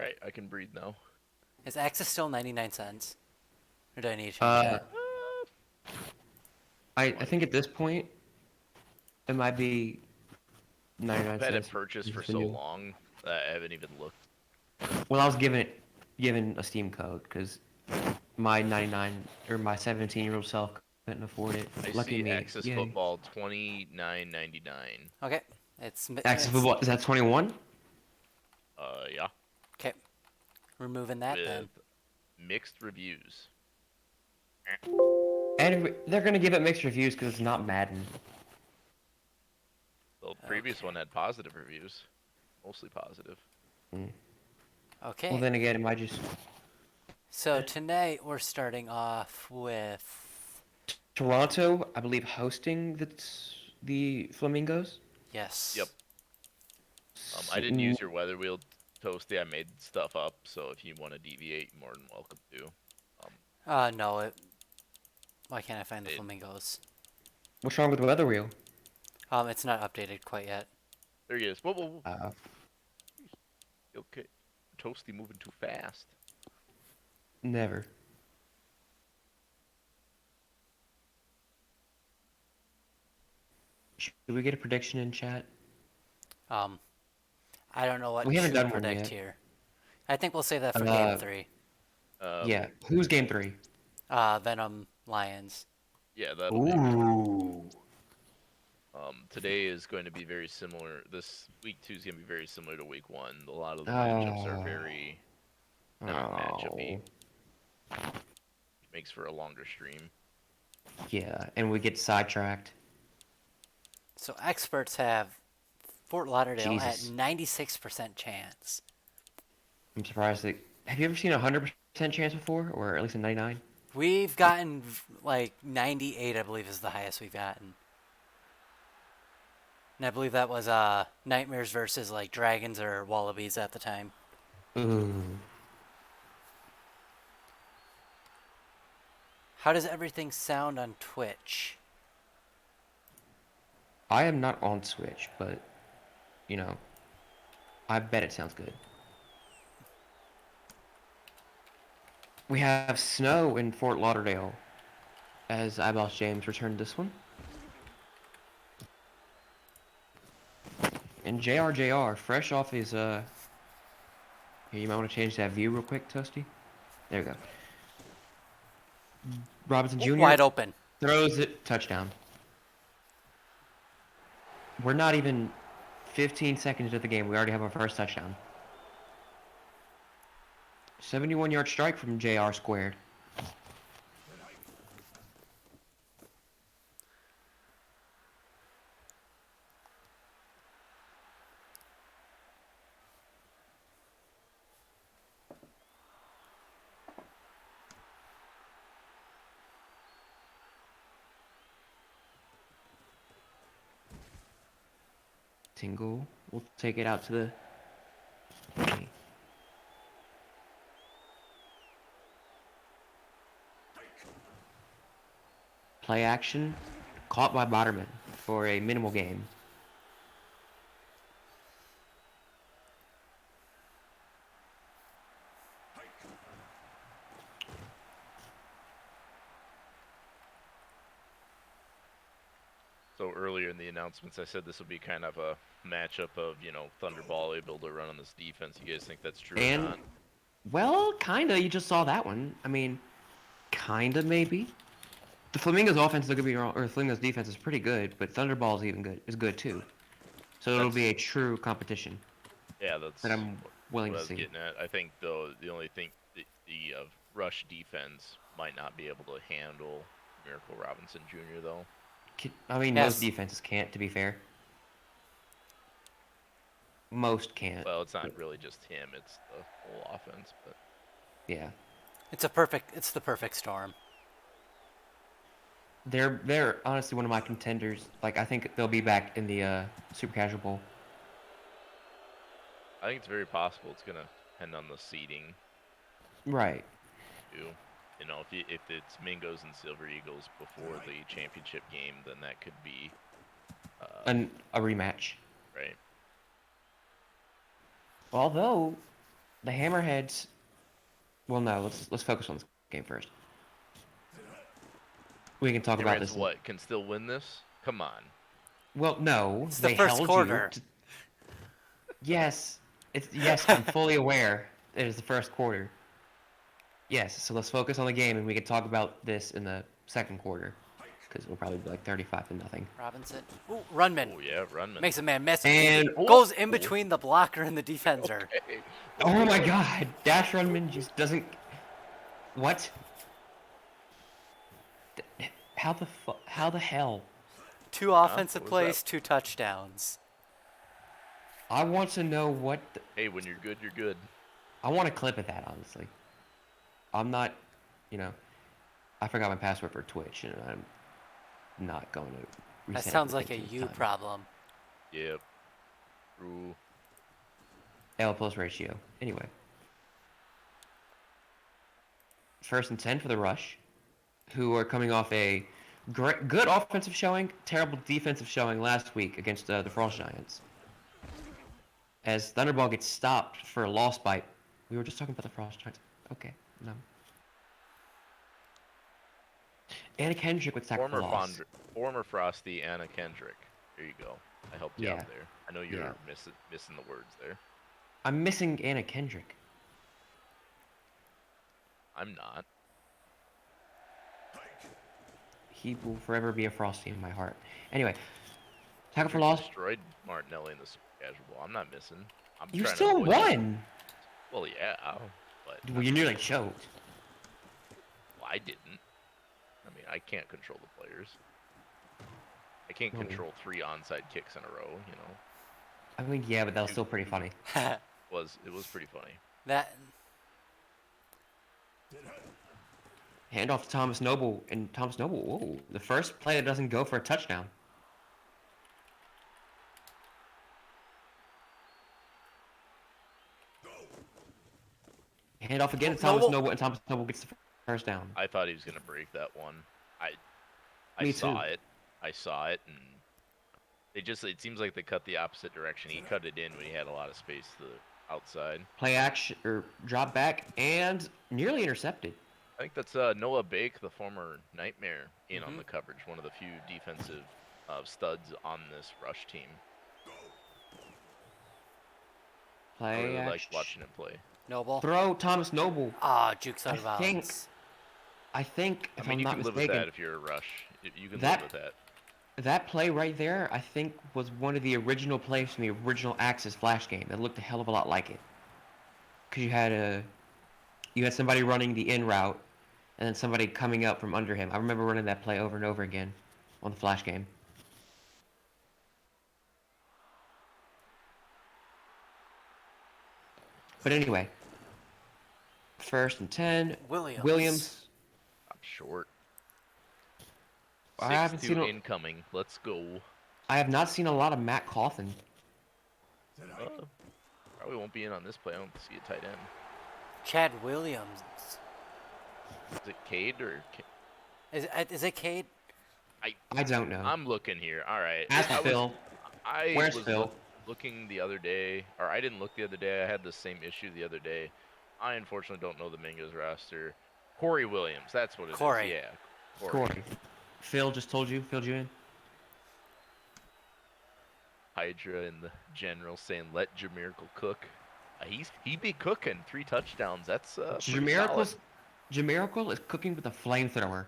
Alright, I can breathe now. Is Axis still 99 cents? Or do I need to change Uh, that? I think at this point it might be 99 I've had it cents. purchased for Just the so new. long that I haven't even looked. Well, I was given a Steam code because my 99 or my 17-year-old self couldn't afford it. I Lucky see me. Axis Yay. Football 29.99. Okay. Axis It's football is that 21? Yeah, okay. Removing that with then. mixed reviews. And they're gonna give it mixed reviews because it's not Madden. The previous Okay. one had positive reviews, mostly positive. Mm. Well, Okay. then again, it might just So tonight we're starting off with Toronto, I believe, hosting the Flamingos. Yep. yes. I didn't use your weather wheel, Toasty. I made stuff up, so if you want to deviate, you're more than welcome to. No. Why can't I find the It, flamingos? What's wrong with the weather wheel? It's not updated quite yet. there he is. Whoa, whoa, whoa. Uh, Okay. Toasty moving too fast. Never. Should we get a prediction in chat? Um, I don't know what We haven't to done one predict yet. here. I think we'll save that for game Uh, 3. yeah. Who's game 3? Venom Lions. Yeah, that'll be good. Ooh. Today is going to be very similar. This week 2 is going to be very similar to week 1. A lot of the matchups are Oh. very non-matchup-y. Oh. Makes for a longer stream. Yeah, and we get sidetracked. So experts have Fort Lauderdale at Jesus. 96% chance. I'm surprised that. Have you ever seen a 100% chance before, or at least a 99? We've gotten like 98, I believe, is the highest we've gotten. And I believe that was Nightmares versus like Dragons or Wallabies at the time. Ooh. How does everything sound on Twitch? I am not on Switch, but you know, I bet it sounds good. We have snow in Fort Lauderdale as Eyeballs James returned this one. And JR, fresh off his here, you might want to change that view real quick, Toasty. There we go. Robinson Jr. Wide open. throws it, touchdown. We're not even 15 seconds into the game. We already have our first touchdown. 71-yard strike from JR squared. Tingle. We'll take it out to the. Play action. Caught by Botterman for a minimal game. So earlier in the announcements, I said this would be kind of a matchup of, Thunderball able to run on this defense. You guys think that's true or And, not? well, kinda. You just saw that one. I mean, kinda maybe. The Flamingos offense, don't get me wrong, or Flamingos defense is pretty good, but Thunderball is good too. So it'll be a true competition Yeah, that's that I'm willing what I to was see. getting at. I think, though, the only thing, the rush defense might not be able to handle Miracle Robinson Jr., though. I mean, most Yes. defenses can't, to be fair. Most can't. Well, it's not really just him, it's the whole offense, but Yeah. It's the perfect storm. They're honestly one of my contenders. Like, I think they'll be back in the Super Casual Bowl. I think it's very possible it's going to depend on the seeding, Right. too. If it's Mingos and Silver Eagles before the championship game, then that could be A rematch. right. Although, The Hammerheads. Well, no. Let's focus on this game first. We can talk about Hammerheads this. what? Can still win this? Come on. Well, no. It's the They first held you. quarter. Yes. Yes. I'm fully aware. It is the first quarter. Yes. So let's focus on the game, and we can talk about this in the second quarter, because we'll probably be like 35-0. Robinson. Ooh, Runman. Oh yeah, Runman. Makes a man miss. And Goes in between the blocker and the defender. Okay. oh my God, Dash Runman just doesn't. What? How the hell? Two Huh? offensive What was plays, that? 2 touchdowns. I want to know what. Hey, when you're good, you're good. I want a clip of that, honestly. I'm not, you know, I forgot my password for Twitch, and I'm not going to That reset sounds like a everything you this time. problem. Yep. True. L plus ratio. Anyway. 1st and 10 for the Rush, who are coming off a good offensive showing, terrible defensive showing last week against the Frost Giants. As Thunderball gets stopped for a loss bite. We were just talking about the Frost Giants. Okay, no. Anna Kendrick with sack for loss. Former Frosty Anna Kendrick. There you go. I helped you Yeah. out there. I know you're Yeah. missing the words there. I'm missing Anna Kendrick. I'm not. He will forever be a Frosty in my heart. Anyway, tackle for Kendrick loss. destroyed Martinelli in the super casual. I'm not missing. I'm You trying to still avoid this. won. Well, yeah, but Well, you nearly choked. well, I didn't. I mean, I can't control the players. I can't Well, control 3 onside kicks in a row. You know, I mean, yeah, but that was still pretty funny. it was pretty funny. That Hand off to Thomas Noble, and Thomas Noble, whoa, the first play that doesn't go for a touchdown. Hand off again to Thomas Noble. Noble, and Thomas Noble gets the first down. I thought he was gonna break that one. I Me saw too. it. I saw it, and it seems like they cut the opposite direction. He cut it in when he had a lot of space to the outside. Play action, or drop back, and nearly intercepted. I think that's Noah Bake, the former Nightmare, in on the coverage. One of the few defensive studs on this rush team. I Play really liked action. watching him play. Noble. Throw Thomas Noble. Ah, jukes out of I think- bounds. I think, if I mean, I'm you not can live with mistaken, that if you're a rush. You can That- live with that. that play right there, I think, was one of the original plays from the original Axis Flash game that looked a hell of a lot like it. Because you had somebody running the in route, and then somebody coming up from under him. I remember running that play over and over again on the Flash game. But anyway, 1st and 10. Williams. I'm short. I haven't 6-2 seen incoming. Let's go. I have not seen a lot of Matt Coffin. Probably won't be in on this play. I don't see a tight end. Chad Williams. Is it Cade or? Is it Cade? I don't know. I'm looking here. All right. Ask Phil. I Where's was Phil? looking the other day, or I didn't look the other day. I had the same issue the other day. I unfortunately don't know the Mingo's roster. Corey Williams. That's what it is. Corey. Yeah. Corey. Phil just told you. Filled you in. Hydra and the general saying let Jamiracle cook. He be cooking 3 touchdowns. That's pretty solid. Jamiracle is cooking with a flamethrower.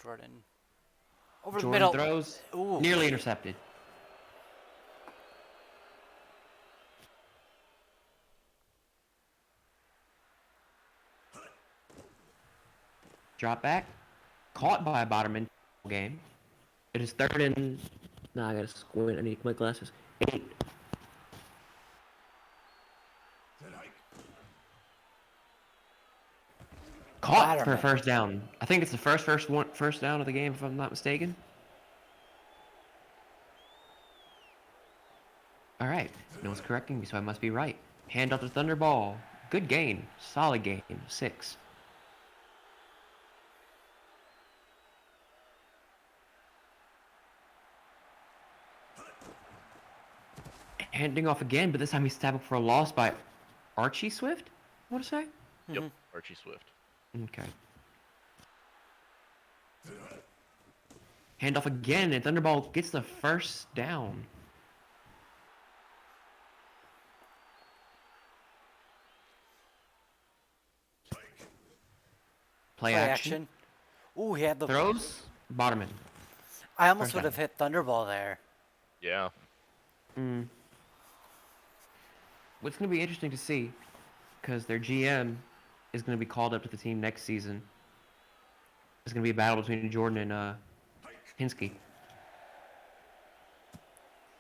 Jordan. Over the Jordan middle. throws. Ooh. Nearly intercepted. Drop back. Caught by Botterman. Game. It is 3rd and. No, I gotta squint. I need my glasses. 8. Caught for a Botterman. first down. I think it's the first down of the game, if I'm not mistaken. All right. No one's correcting me, so I must be right. Hand off to Thunderball. Good gain. Solid gain. 6. Handing off again, but this time he's stabbed up for a loss by Archie Swift. I want to say. Yep, Archie Swift. Okay. Handoff again, and Thunderball gets the first down. Play action. Ooh, he had the Throws. Bottom in. I almost First would have hit Thunderball there. Yeah. What's going to be interesting to see, because their GM is going to be called up to the team next season. It's going to be a battle between Jordan and Hinsky.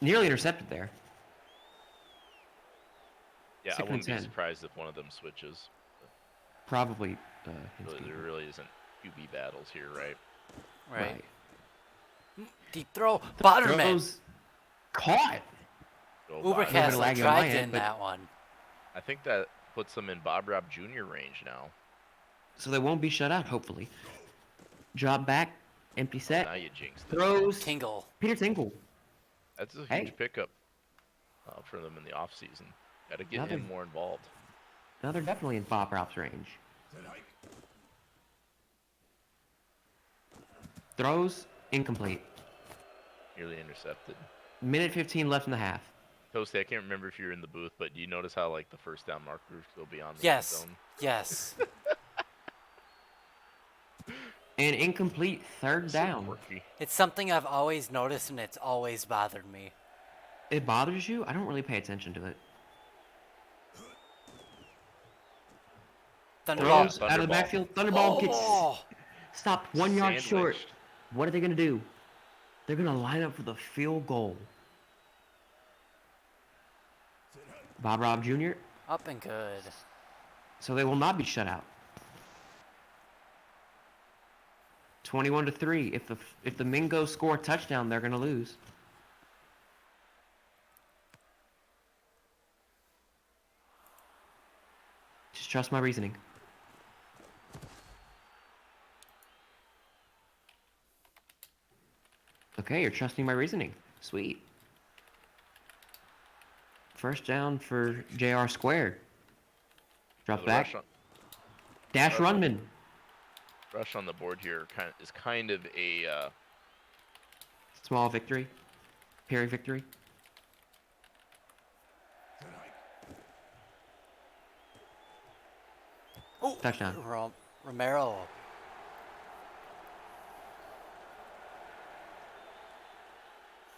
Nearly intercepted there. Yeah, I 2nd and wouldn't be 10. surprised if one of them switches. Probably Really, Hinsky. there really isn't QB battles here, right? Right. Deep throw. Bottom end. Throws caught. Go Uber Bob. Cat- Castle lag on my tried end, getting but- that one. I think that puts them in Bob Rob Jr. range now. So they won't be shut out, hopefully. Drop back. Empty set. Now you jinxed it. Throws. Tingle. Peter Tinkle. That's a huge Hey. pickup for them in the offseason. Got to get Now him they're- more involved. Now they're definitely in Bob Rob's range. Throws. Incomplete. Nearly intercepted. Minute 15 left in the half. Toasty, I can't remember if you were in the booth, but do you notice how like the first down markers go beyond the end Yes. zone? Yes. An incomplete third So down. quirky. It's something I've always noticed and it's always bothered me. It bothers you? I don't really pay attention to it. Thunderball. Throws out of the Thunderball. backfield. Thunderball gets Oh, stopped 1 yard short. Sandwiched. What are they going to do? They're going to line up for the field goal. Bob Rob Jr. up and good. So they will not be shut out. 21-3. If the Mingos score a touchdown, they're going to lose. Just trust my reasoning. Okay, you're trusting my reasoning. Sweet. First down for JR squared. Drop Another back. rush on, Dash Runman. rush on the board here is kind of a Small victory. Perry victory. Oh, Touchdown. Romero.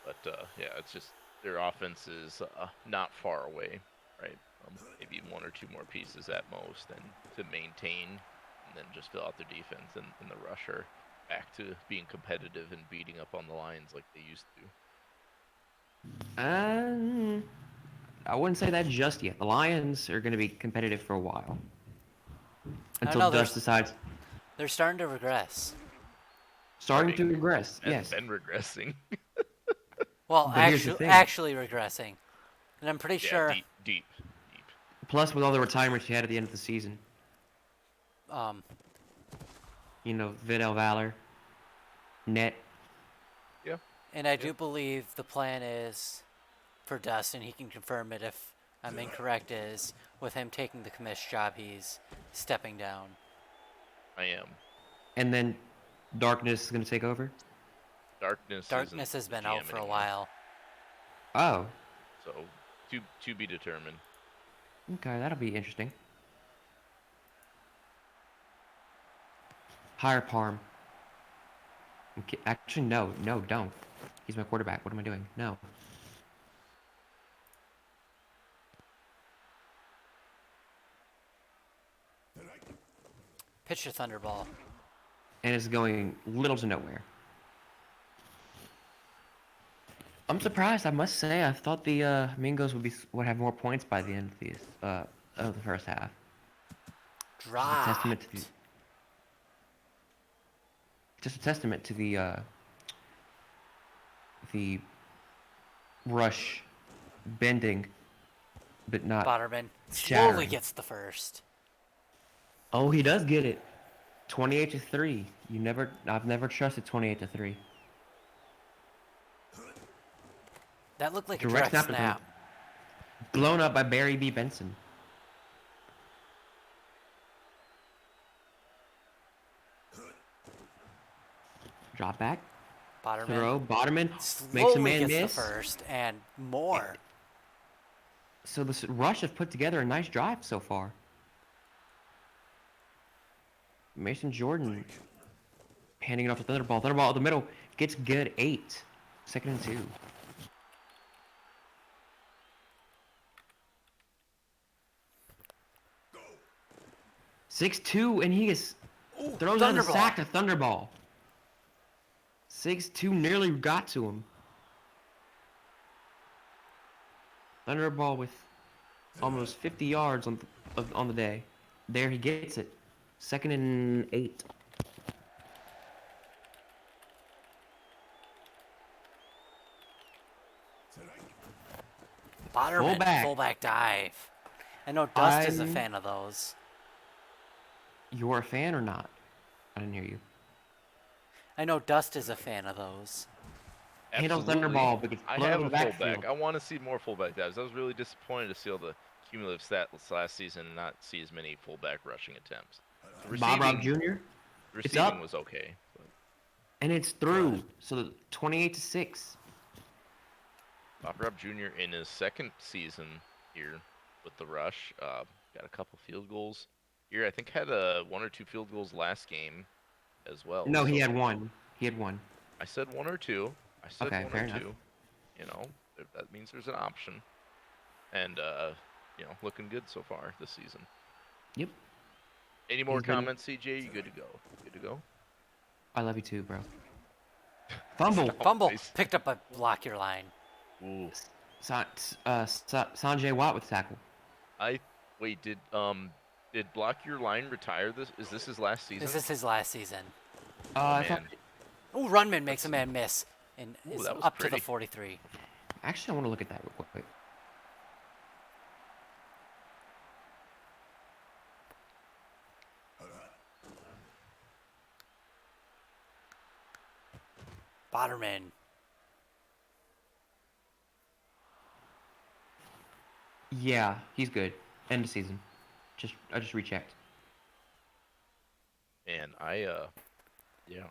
but yeah, it's just their offense is not far away, right? Maybe one or two more pieces at most, and to maintain, and then just fill out their defense and the rusher back to being competitive and beating up on the Lions like they used to. I wouldn't say that just yet. The Lions are going to be competitive for a while. I don't Until know, Dust decides. They're starting to regress. Starting to regress, And yes. been regressing. Well, But here's the thing. actually regressing. And I'm pretty Yeah, sure deep. Plus, with all the retirements you had at the end of the season. You know, Vidal Valor. Net. Yeah. and I do believe the plan is for Dustin, he can confirm it if I'm incorrect, is with him taking the commish job, he's stepping down. I am. And then Darkness is going to take over? Darkness Darkness isn't has been the out GM for a anymore, while. Oh. So to be determined. Okay, that'll be interesting. Hire Parm. Okay, actually, no, don't. He's my quarterback. What am I doing? No. Pitch your Thunderball. And it's going little to nowhere. I'm surprised, I must say. I thought the Mingos would have more points by the end of the first half. Dropped. Just a testament to the rush bending, but not. Botterman slowly shattering. gets the first. Oh, he does get it. 28-3. I've never trusted 28-3. That looked like Direct a direct snap to snap. blown up by Barry B. Benson. Drop back. Throw. Botterman Botterman makes a slowly man gets the miss. first and more. So the Rush have put together a nice drive so far. Mason Jordan handing it off to Thunderball. Thunderball up the middle gets good 8. 2nd and 2. Six two, and he is throws out the Thunderball. sack to Thunderball. 6-2 nearly got to him. Thunderball with almost 50 yards on the day. There he gets it. 2nd and 8. Botterman, fullback dive. I know Dust is a I'm- fan of those. You're a fan or not? I didn't hear you. I know Dust is a fan of those. Handles Absolutely. Thunderball, but gets I blown have over a the fullback. backfield. I want to see more fullback dives. I was really disappointed to see all the cumulative stats last season and not see as many fullback rushing attempts. Bob Rob Jr. It's Receiving up. was okay. But And it's through. So 28-6. Bob Rob Jr. in his 2nd season here with the Rush got a couple field goals here. I think had 1 or 2 field goals last game as well. No, he so- had one. He had one. I said 1 or 2. I said Okay, 1 fair or enough. 2. You know, that means there's an option. And you know, looking good so far this season. Yep. Any more He's been- comments, CJ? You good to go? Good to go? I love you too, bro. Fumble. Fumble. Nice. Picked up by block your line. Ooh. Sanjay Watt with tackle. Wait, did Block Your Line retire this? Is this his last season? This is his last season. I thought, Man. Ooh, Runman makes a man miss. And Ooh, is that was up to the pretty. 43. actually, I want to look at that real quick. Botterman. Yeah, he's good. End of season. I just rechecked. And yeah.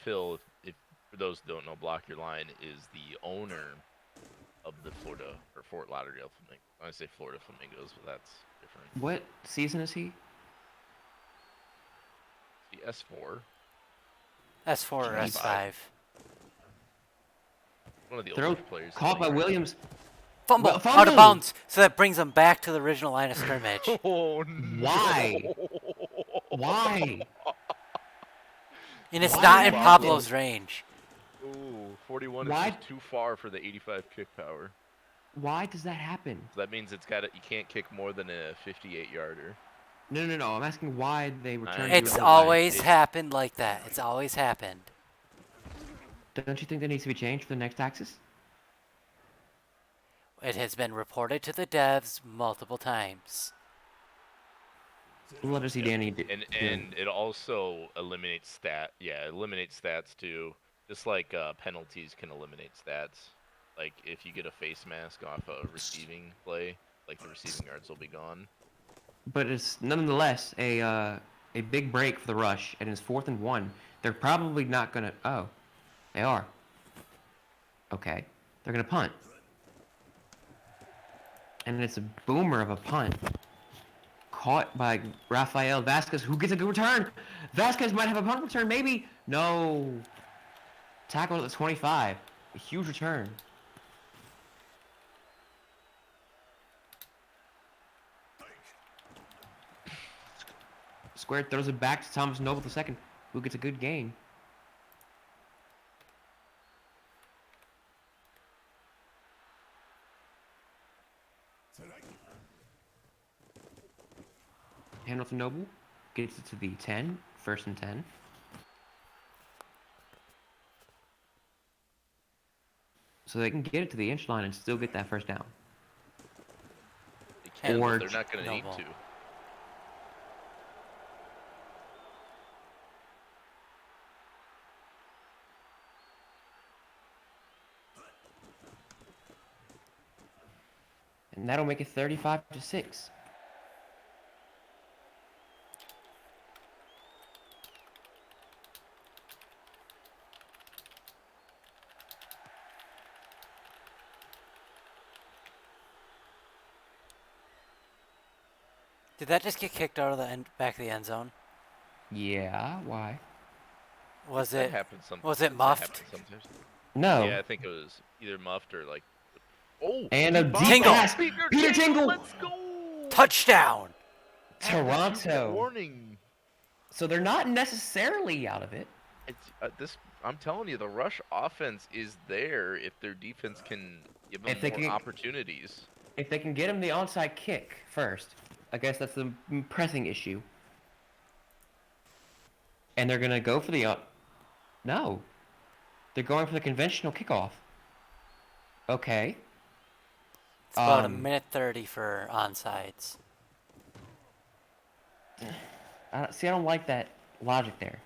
Phil, if for those who don't know, Block Your Line is the owner of the Fort Lauderdale Flamingos. I say Florida Flamingos, but that's different. What season is he? The S4, S4 or Jeez. S5. one of the Throw older players. in the caught by league. Williams. Fumble. Well, Out of fumble! bounds. So that brings him back to the original line of scrimmage. Oh no! Why? Why? And it's Why not did in it happen? Pablo's range. Ooh, 41 Why- is just too far for the 85 kick power. Why does that happen? So that means you can't kick more than a 58-yarder. No. I'm asking why they returned. It's to it. always It's- happened like that. It's always happened. Don't you think that needs to be changed for the next Axis? It has been reported to the devs multiple times. We'll let us see Danny. And it also eliminates eliminates stats too. Just like penalties can eliminate stats. Like if you get a face mask off a receiving play, like the receiving yards will be gone. But it's nonetheless a big break for the Rush, and it's 4th and 1. They're probably not gonna. Oh, they are. Okay, they're gonna punt, and it's a boomer of a punt. Caught by Rafael Vasquez, who gets a good return. Vasquez might have a punt return, maybe. No. Tackle at the 25. A huge return. Square throws it back to Thomas Noble II, who gets a good gain. Hamilton Noble gets it to the 10, 1st and 10. So they can get it to the inch line and still get that first down. They can, Or but they're not going to need Noble. to. And that'll make it 35-6. Did that just get kicked out of the back of the end zone? Yeah, why? Was That it happens some. was it That muffed? happens sometimes. No. Yeah, I think it was either muffed or like. Oh, And a deep deep bomb Tingle! by pass. Peter Peter Tingle! Let's go. Touchdown! After 2 Toronto. warning. So they're not necessarily out of it. It's this. I'm telling you, the rush offense is there if their defense can give them If they more can- opportunities. If they can get him the onside kick first, I guess that's the pressing issue. And they're gonna go for the no, they're going for the conventional kickoff. Okay. It's about a Um, minute 30 for onsides. I don't like that logic there.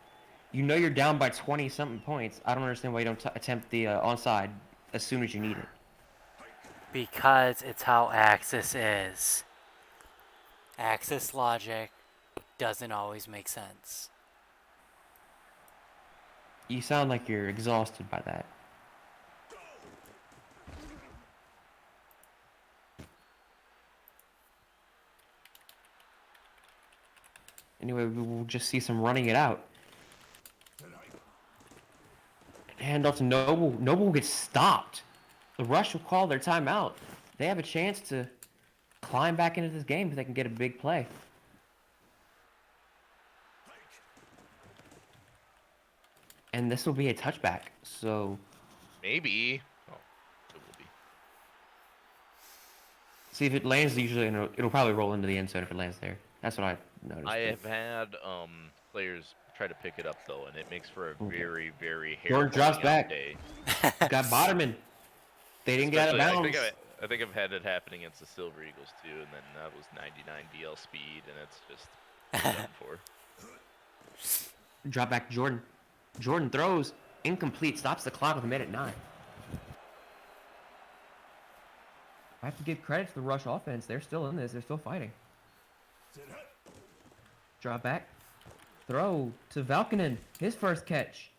You know you're down by 20 something points. I don't understand why you don't attempt the onside as soon as you need it. Because it's how Axis is. Axis logic doesn't always make sense. You sound like you're exhausted by that. Anyway, we will just see some running it out. Handoff to Noble. Noble gets stopped. The Rush will call their timeout. They have a chance to climb back into this game if they can get a big play. And this will be a touchback. So Maybe. Oh, it will be. see if it lands. Usually, it'll probably roll into the end zone if it lands there. That's what I noticed. I have had players try to pick it up though, and it makes for a Okay. very, very Jordan drops hair-pulling out back. day. Got Botterman. They didn't get out of Especially, bounds. I think I've had it happen against the Silver Eagles too, and then that was 99 DL speed, and it's just done for. Drop back to Jordan. Jordan throws. Incomplete. Stops the clock with a minute 9. I have to give credit to the Rush offense. They're still in this. They're still fighting. Drop back. Throw to Valkonen. His first catch.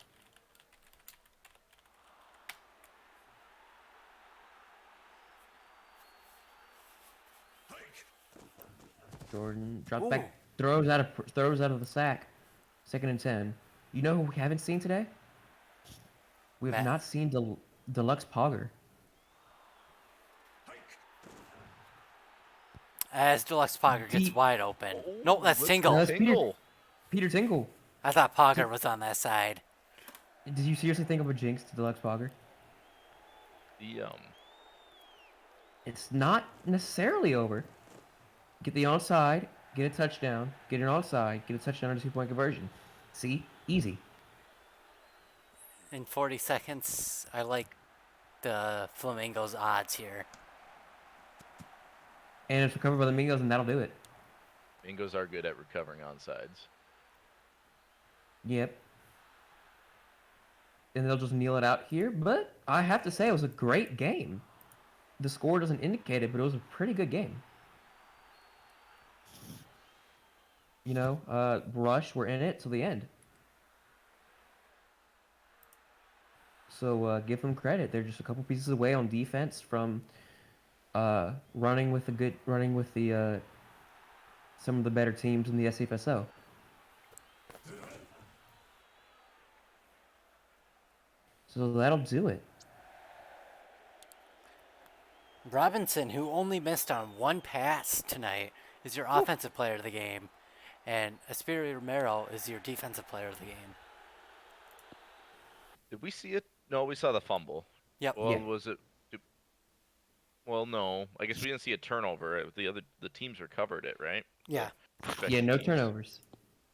Jordan drop Ooh. back. Throws out of the sack. 2nd and 10. You know who we haven't seen today? We have Matt. not seen Deluxe Pogger. As Deluxe Pogger gets Deep- wide open. Oh, Nope, that's let's Tingle. No, that's Peter. Tingle. Peter Tingle. I thought Pogger was on that side. Did you seriously think of a jinx to Deluxe Pogger? The It's not necessarily over. Get the onside, get a touchdown, get an onside, get a touchdown and a 2-point conversion. See? Easy. In 40 seconds, I like the Flamingos odds here. And it's recovered by the Mingos, and that'll do it. Bingos are good at recovering onsides. Yep. And they'll just kneel it out here, but I have to say it was a great game. The score doesn't indicate it, but it was a pretty good game. You know, Rush were in it till the end. So give them credit. They're just a couple pieces away on defense from running with the some of the better teams in the SCFSL. So that'll do it. Robinson, who only missed on one pass tonight, is your offensive player of the game. And Espiri Romero is your defensive player of the game. Did we see it? No, we saw the fumble. Yep. Well, Yeah. was it? Well, no. I guess we didn't see a turnover. The teams recovered it, right? Yeah. Respective Yeah, no teams. turnovers.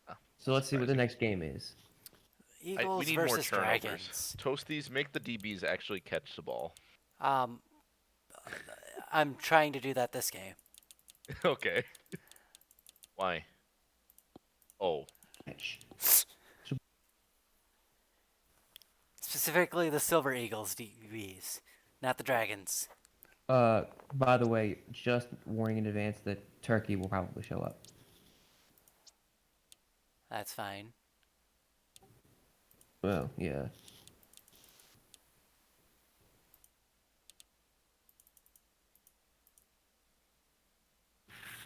Ah, So let's see what the surprising. next game is. We Eagles need more versus turnovers. Dragons. Toasties, make the DBs actually catch the ball. I'm trying to do that this game. Okay. Why? Oh, Catch. Specifically the Silver Eagles DBs, not the Dragons. By the way, just warning in advance that Turkey will probably show up. That's fine. Well, yeah.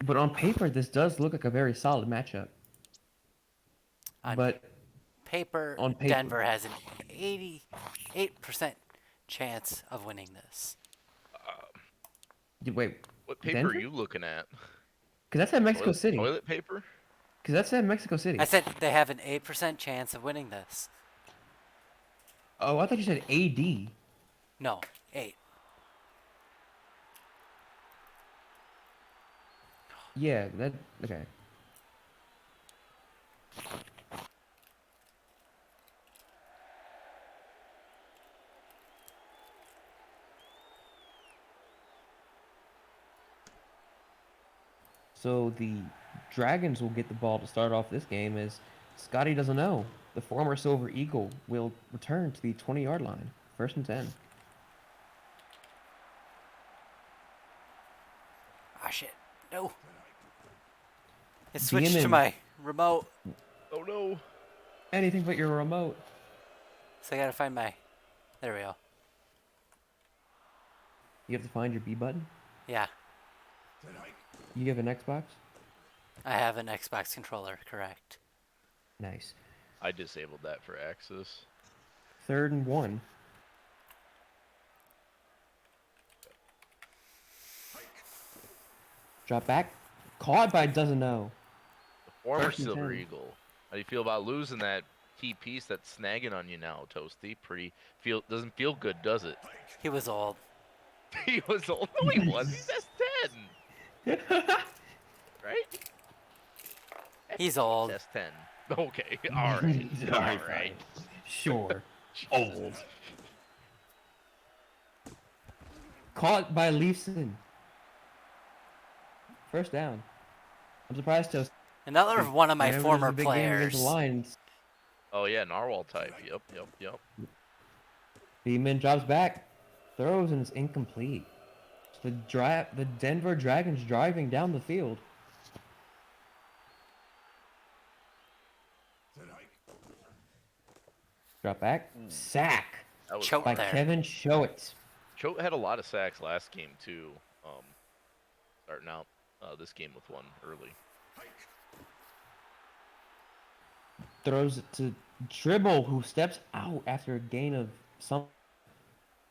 But on paper, this does look like a very solid matchup. On But paper, on paper, Denver has an 88% chance of winning this. wait, What paper are Denver? you looking at? Because that's at Mexico Toilet, City. toilet paper? Because that's at Mexico I City. said they have an 8% chance of winning this. Oh, I thought you said AD. No, 8. Yeah, that okay. So the Dragons will get the ball to start off this game as Scotty doesn't know. The former Silver Eagle will return to the 20-yard line. First and 10. Ah, shit. No. It switched to Demon. my remote, Oh no. Anything but your remote. so I gotta find my. There we go. You have to find your B button. Yeah, You have an Xbox? I have an Xbox controller, correct. Nice. I disabled that for access. 3rd and 1. Drop back. Caught by doesn't know. The former First and Silver 10. Eagle. How do you feel about losing that key piece that's snagging on you now, Toasty? Doesn't feel good, does it? He was old. He was old. No, he was. He's S10, right? He's old. S10. Okay. All right. All Alright, right. fine. Sure. Old. Caught by Leafson. First down. I'm surprised Toast. Another one of my Whenever there's a former big game against players. the Lions, Oh yeah, narwhal type. Yep. Beeman drops back, throws and it's incomplete. The Denver Dragons driving down the field. Drop back, sack That was Choke by there. Kevin Showitz. Choate had a lot of sacks last game too. Starting out this game with one early. Throws it to Dribble, who steps out after a gain of some.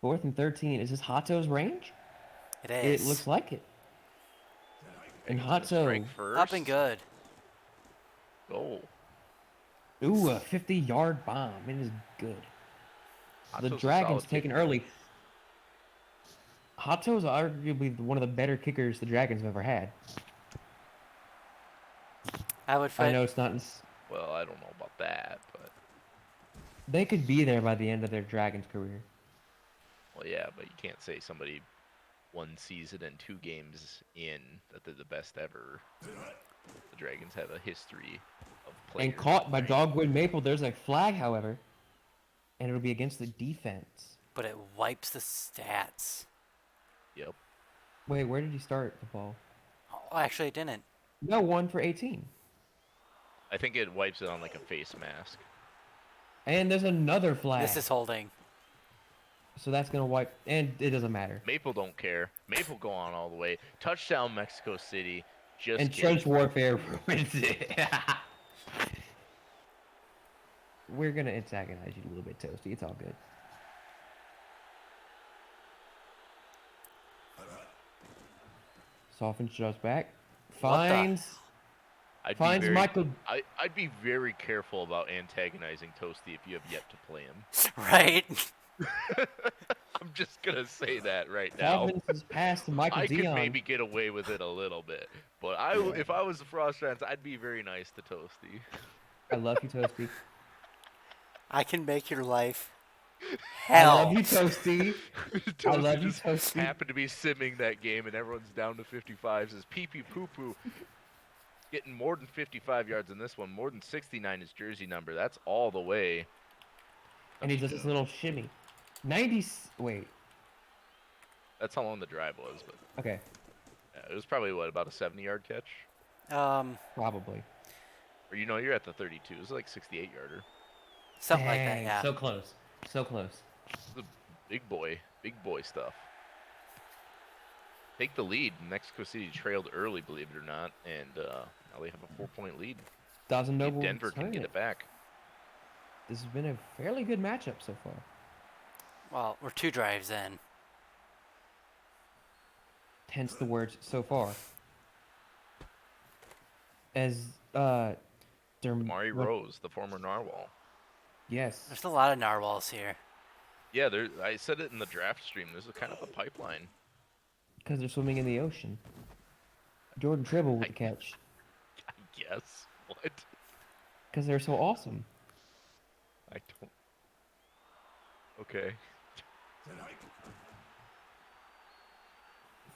4th and 13. Is this Hato's range? It is. It looks like it. And Bengals gonna strike Hato, first. Up and good. Goal. ooh, a 50-yard bomb. It is good. The Hato's a Dragons solid taken kicker. early. Hato's arguably one of the better kickers the Dragons have ever had. I would I fight. know it's not. Well, I don't know about that, but They could be there by the end of their Dragons career. well, yeah, but you can't say somebody 1 season and 2 games in that they're the best ever. The Dragons have a history of players. And caught by right? Dogwood Maple. There's a flag, however, and it'll be against the defense. But it wipes the stats. Yep. Wait, where did he start the ball? Oh, actually, it didn't. No, 1 for 18. I think it wipes it on like a face mask. And there's another flag. This is holding. So that's gonna wipe, and it doesn't matter. Maple don't care. Maple go on all the way. Touchdown, Mexico City. Just And kidding. trench warfare ruins it. We're gonna antagonize you a little bit, Toasty. It's all good. Softens just back. What the- Finds I'd finds be very, Michael. I'd be very careful about antagonizing Toasty if you have yet to play him. Right? I'm just gonna say that right now. Softens his pass to Michael I could Dion. maybe get away with it a little bit, but if I was the Frost Giants, I'd be very nice to Toasty. I love you, Toasty. I can make your life I hell. love you, Toasty. Toasty love you, just Toasty. happened to be simming that game, and everyone's down to 55. Says pee pee poo poo. Getting more than 55 yards in this one, more than 69 is jersey number. That's all the way. And he does this little shimmy. 90. Wait. That's how long the drive was, but Okay, yeah, it was probably what, about a 70-yard catch? probably. Or you're at the 32. It was like 68-yarder. Something like that, Dang, yeah. so close. So close. The big boy stuff. Take the lead. Mexico City trailed early, believe it or not, and now they have a 4-point lead. Doesn't See know if will Denver can turn get it. it back. This has been a fairly good matchup so far. Well, we're 2 drives in. Hence the words so far. As Amari Rose, the former Narwhal. yes, There's a lot of narwhals here. Yeah, I said it in the draft stream. There's a kind of a pipeline. because they're swimming in the ocean. Jordan Tribble with I, the catch. I guess. What? Because they're so awesome. I don't. Okay.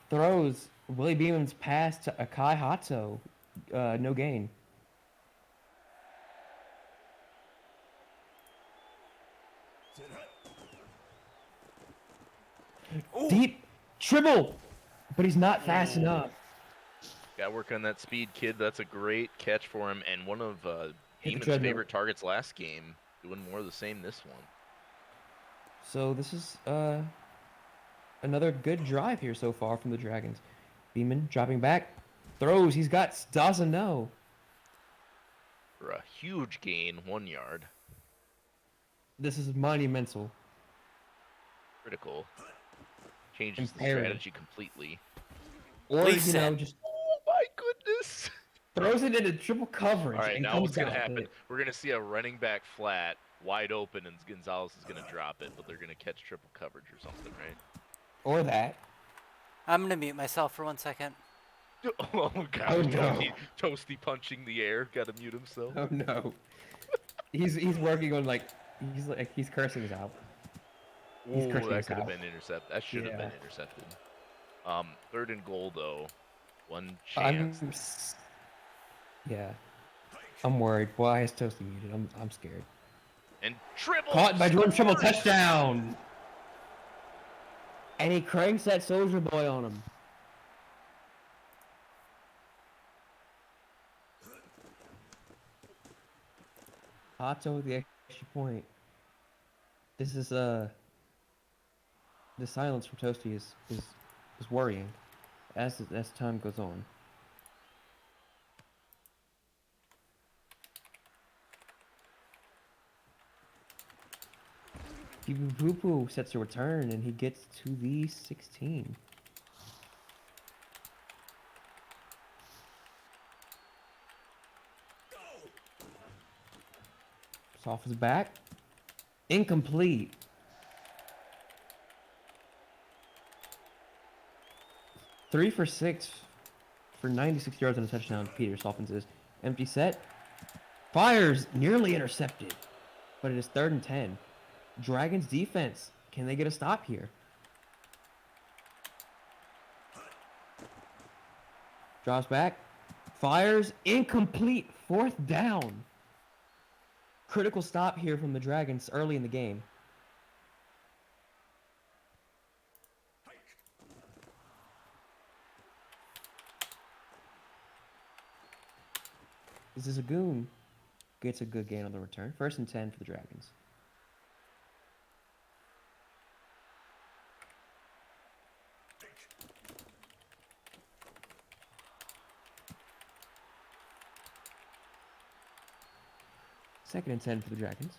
Throws Willie Beeman's pass to Akai Hato. No gain. Ooh. Deep Tribble, but he's not fast Ooh. enough. Got to work on that speed, kid. That's a great catch for him, and one of Hit the Beeman's treadmill. favorite targets last game. Doing more of the same this one. So this is another good drive here so far from the Dragons. Beeman dropping back, throws. He's got doesn't know. For a huge gain, 1 yard. This is monumental. Critical. Changes the Imperative. strategy completely. Or Leafs in. just Oh my goodness! throws it into triple coverage. All right, and now comes what's gonna down with happen? it. We're gonna see a running back flat, wide open, and Gonzalez is gonna drop it, but they're gonna catch triple coverage or something, right? Or that. I'm gonna mute myself for 1 second. Oh god, Oh, no. Toasty punching the air. Gotta mute himself. Oh no. He's working on he's cursing us out. He's Oh, cursing that us could have out. been intercepted. That should have been intercepted. 3rd and goal though. One I'm chance. yeah. I'm worried. Why is Toasty muted? I'm scared. And Tribble Caught by Jordan Tribble, scores! touchdown! And he cranks that soldier boy on him. Hato with the extra point. This is the silence from Toasty is worrying as time goes on. Poo sets a return and he gets to the 16. It's off his back. Incomplete. Three for 6 for 96 yards and a touchdown. Peter softens his empty set. Fires nearly intercepted, but it is 3rd and 10. Dragons defense. Can they get a stop here? Drops back. Fires incomplete. 4th down. Critical stop here from the Dragons early in the game. This is a goon. Gets a good gain on the return. 1st and 10 for the Dragons. Second and 10 for the Dragons.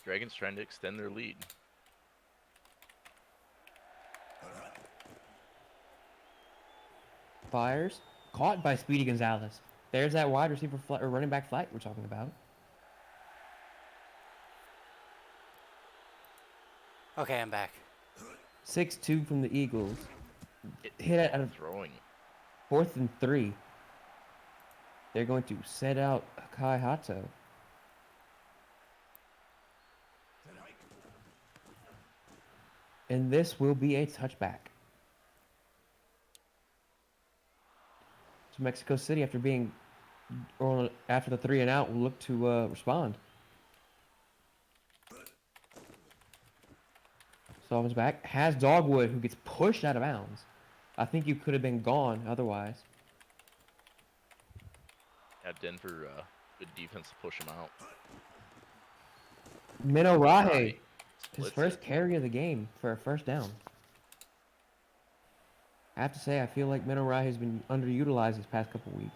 Dragons trying to extend their lead. Fires. Caught by Speedy Gonzalez. There's that wide receiver flat, or running back flat we're talking about. Okay, I'm back. 6-2 from the Eagles. Hit it out of Throwing. 4th and 3. They're going to set out Kai Hato. And this will be a touchback. So Mexico City, after the 3 and out, will look to respond. Sullivan's back. Has Dogwood, who gets pushed out of bounds. I think you could have been gone otherwise. Yeah, Denver, good defense to push him out. Minnow Rahe, his Splits first it. carry of the game for a first down. I have to say, I feel like Minnow Rahe has been underutilized these past couple weeks.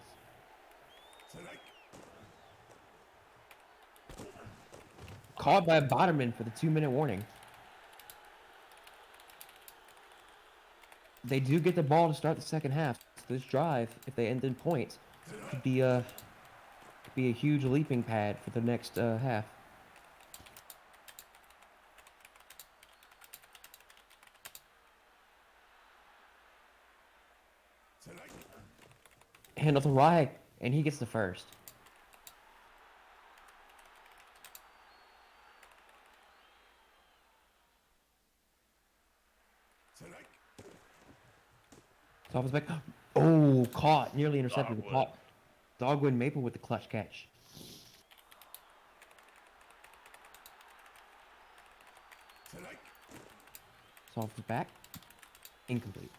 Caught by Botterman for the 2-minute warning. They do get the ball to start the second half. So this drive, if they end in points, could be a huge leaping pad for the next half. Handle to Rahe, and he gets the first. Soft is back. Oh, caught. Nearly intercepted. Dogwood. Caught. Dogwood Maple with the clutch catch. Soft is back. Incomplete.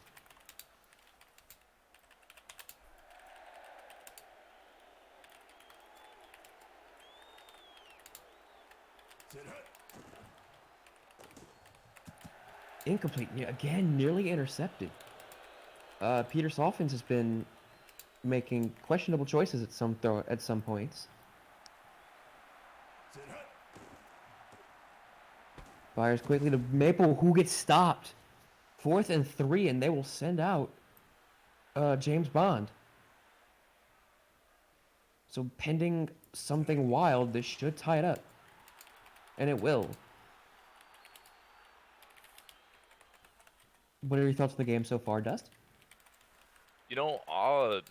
Incomplete. Yeah, again, nearly intercepted. Peter's offense has been making questionable choices at some points. Fires quickly to Maple, who gets stopped. 4th and 3, and they will send out James Bond. So pending something wild, this should tie it up. And it will. What are your thoughts on the game so far, Dust? You know,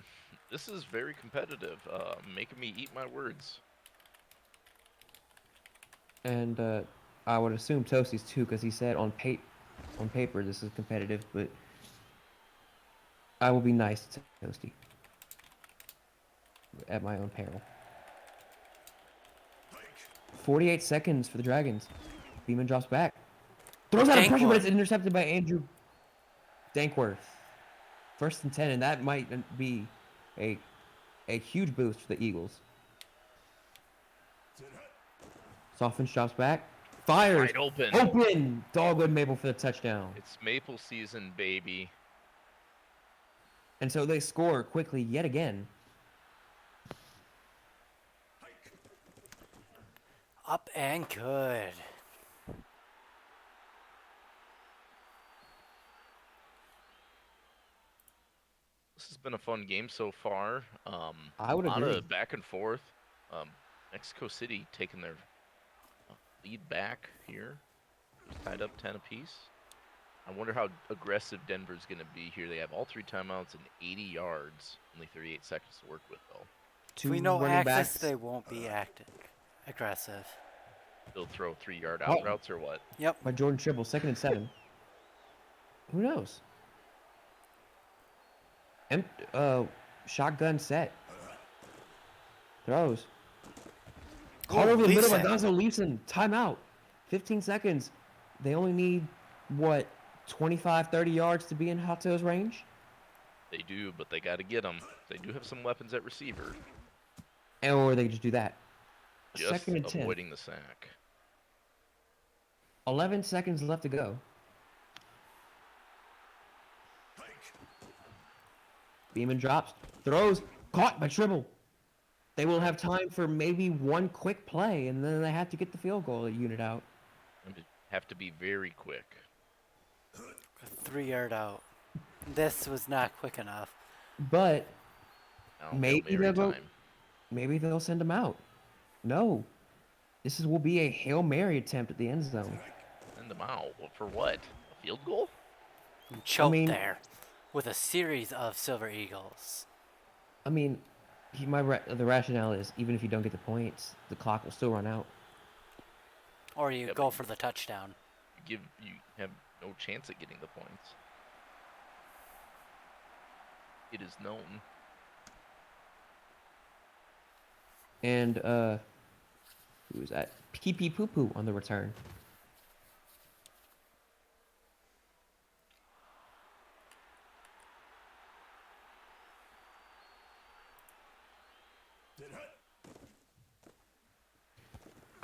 this is very competitive, making me eat my words. And I would assume Toasty's too, because he said on paper this is competitive, but I will be nice to Toasty at my own peril. 48 seconds for the Dragons. Beeman drops back. Throws out of pressure, but it's intercepted by Andrew Dankworth. 1st and 10, and that might be a huge boost for the Eagles. Softens drops back. Fires. Wide open. Open. Dogwood Maple for the touchdown. It's Maple season, baby. And so they score quickly yet again. Up and good. This has been a fun game so far. I would a lot agree. of back and forth. Mexico City taking their lead back here. Just tied up 10 apiece. I wonder how aggressive Denver's going to be here. They have all 3 timeouts and 80 yards. Only 38 seconds to work with, though. If we know access, they won't be aggressive. They'll throw 3-yard out routes or what? Yep. By Jordan Tribble, 2nd and 7. Who knows? Shotgun set. Throws. Caught over the middle by Gonzo Leeson. Timeout. 15 seconds. They only need, what, 25, 30 yards to be in Hato's range? They do, but they got to get them. They do have some weapons at receiver. Or they just do that. Just 2nd and 10. avoiding the sack. 11 seconds left to go. Beeman drops. Throws. Caught by Tribble. They will have time for maybe one quick play, and then they have to get the field goal unit out. And have to be very quick. 3-yard out. This was not quick enough. But Now, maybe Hail Mary they'll time. maybe they'll send him out. No. Will be a Hail Mary attempt at the end zone. Send them out. For what? A field goal? Choked there with a series of Silver Eagles. I mean, the rationale is even if you don't get the points, the clock will still run out. Or you go for the touchdown. You have no chance at getting the points. It is known. And who is that? PP Poo Poo on the return.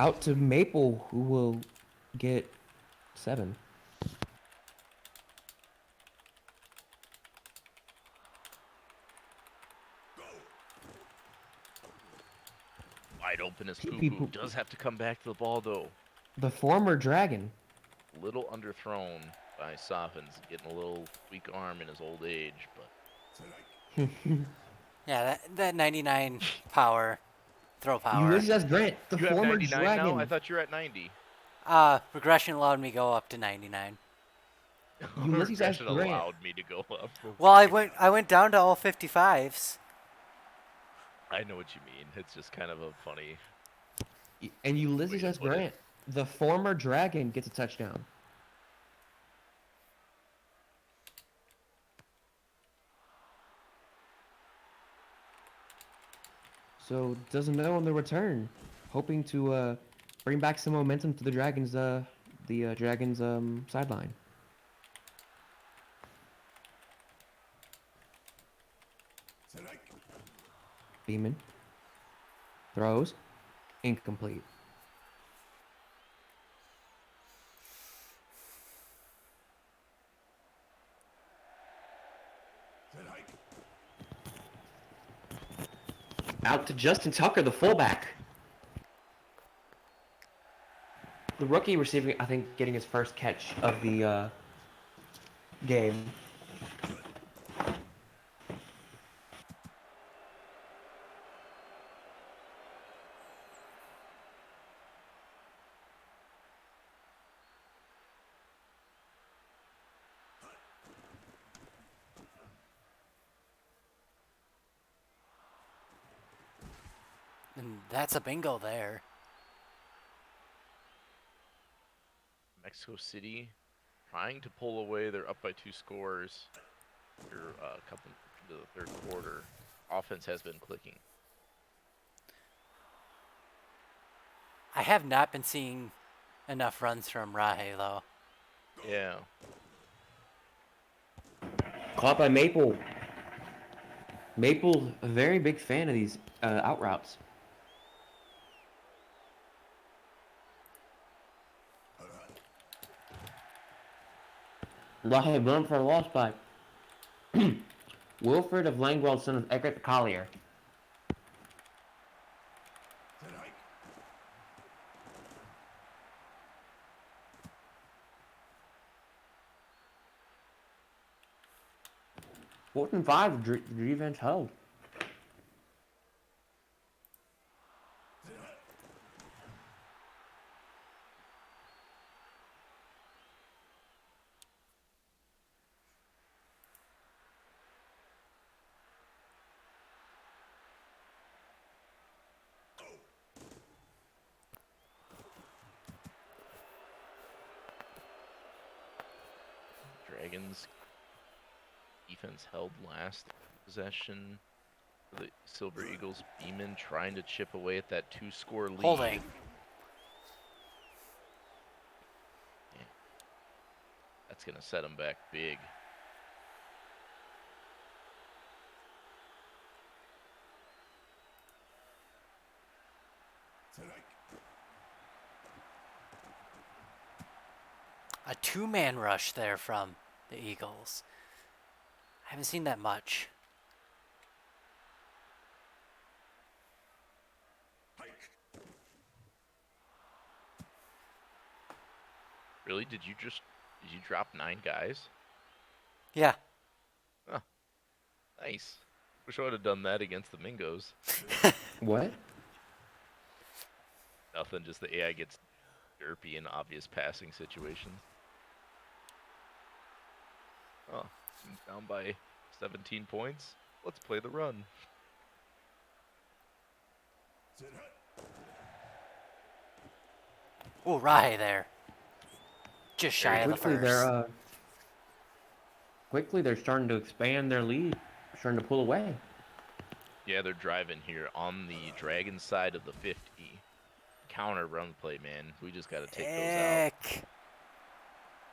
Out to Maple, who will get 7. Wide open as Poo Poo. People, Does have to come back to the ball, though. the former Dragon. Little underthrown by Softens, getting a little weak arm in his old age, but Yeah, that 99 power, throw power. Ulysses S. Grant, the you have former 99 now? I Dragon. thought you were at 90. Regression allowed me go up to 99. Ulysses S. Regression Grant. allowed me to go up. Well, Okay. I went down to all 55s. I know what you mean. It's just kind of a funny And way Ulysses to S. put it. Grant, the former Dragon, gets a touchdown. So doesn't know on the return, hoping to bring back some momentum to the Dragons sideline. Beeman throws incomplete. Out to Justin Tucker, the fullback. The rookie receiving, I think, getting his first catch of the game. And that's a bingo there. Mexico City trying to pull away. They're up by 2 scores. After a couple into the third quarter. Offense has been clicking. I have not been seeing enough runs from Rahe, though. Yeah. Caught by Maple. Maple, a very big fan of these out routes. Rahe run for a loss by Wilfred of Langwell, son of Eckert Collier. Fourth and 5, the defense held. Dragons defense held last possession. For the Silver Eagles, Beeman trying to chip away at that 2-score lead. Holding. Yeah. That's going to set them back big. A 2-man rush there from the Eagles. I haven't seen that much. Really? Did you drop 9 guys? Yeah. Huh. Nice. Wish I would have done that against the Mingos. What? Nothing, just the AI gets derpy in obvious passing situations. Oh, down by 17 points. Let's play the run. Ooh, Rahe there. Just shy of the Quickly, first. they're starting to expand their lead, starting to pull away. Yeah, they're driving here on the Dragon side of the 50. Counter run play, man. We just got to take those out, Ick.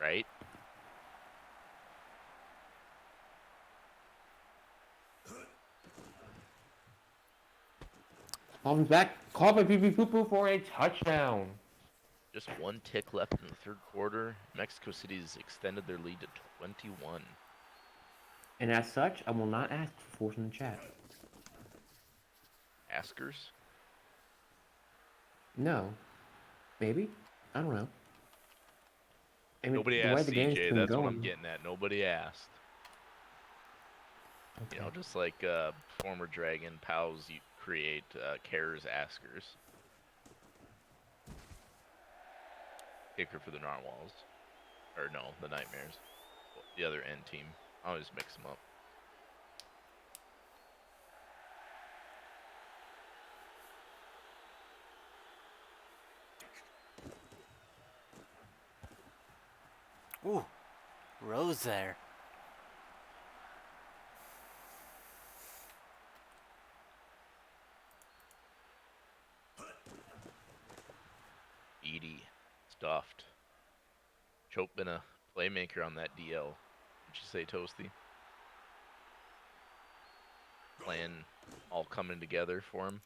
right? Calvin's back. Called by PP Poo Poo for a touchdown. Just 1 tick left in the third quarter. Mexico City's extended their lead to 21. And as such, I will not ask for force in the chat. Askers? No. Maybe? I don't know. I mean, Nobody the way asked the game's CJ. been That's what I'm going. getting at. Nobody asked. Okay. You know, just like former Dragon pals, you create cares askers. Kicker for the Narwhals. Or no, the Nightmares. The other end team. I always mix them up. Ooh, Rose there. Edie. Stuffed. Chope been a playmaker on that DL. Would you say, Toasty? Plan all coming together for him.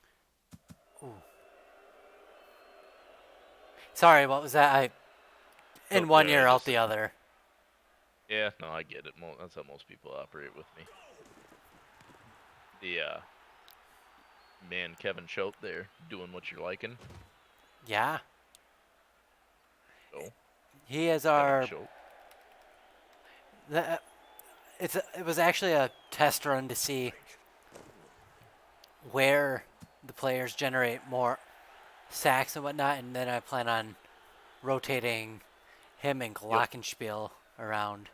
Ooh. Sorry, what was that? In one yeah, ear, out just- the other. Yeah, no, I get it. That's how most people operate with me. The man, Kevin Choate there, doing what you're liking. Yeah. So, He is Kevin our. Choate. It was actually a test run to see where the players generate more sacks and whatnot, and then I plan on rotating him and Glockenspiel around.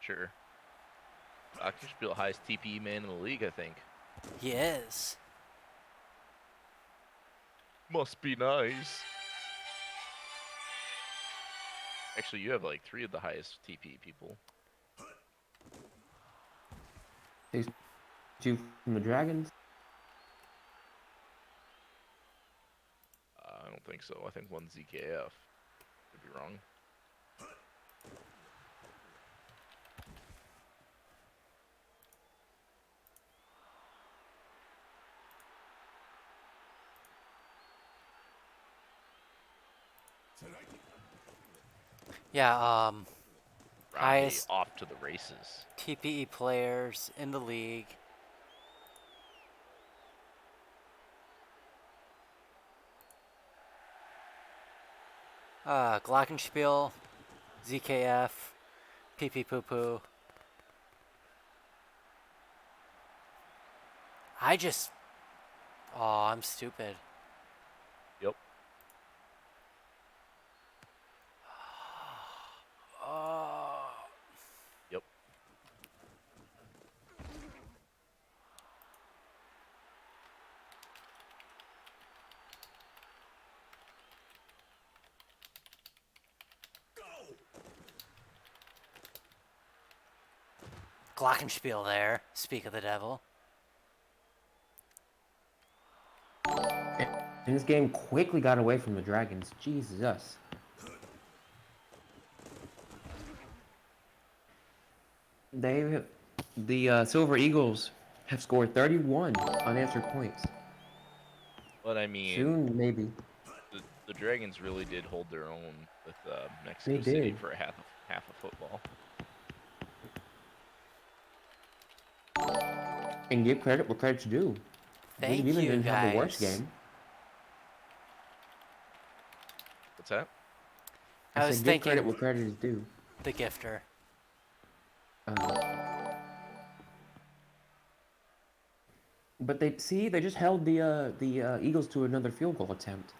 Sure. Glockenspiel, highest TPE man in the league, I think. He is. Must be nice. Actually, you have like 3 of the highest TPE people. These two from the Dragons. I don't think so. I think one's ZKF. Could be wrong. Yeah, Ronde highest off to the races. TPE players in the league. Glockenspiel, ZKF, PP Poo Poo. Oh, I'm stupid. Yep. Oh. Yep. Glockenspiel there. Speak of the devil. And this game quickly got away from the Dragons. Jesus. The Silver Eagles have scored 31 unanswered points. But I mean, Soon, maybe. the Dragons really did hold their own with Mexico They City did. for half of football. And give credit where credit's due. Thank Even you, didn't have the worst guys. game. What's that? I was said give thinking credit where credit is due. the gifter. But they just held the Eagles to another field goal attempt.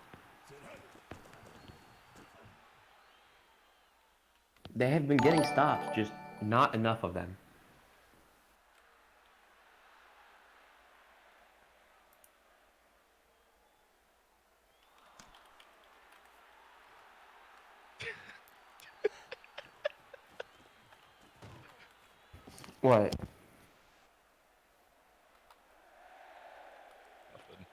They have been getting stops, just not enough of them. What? Nothing.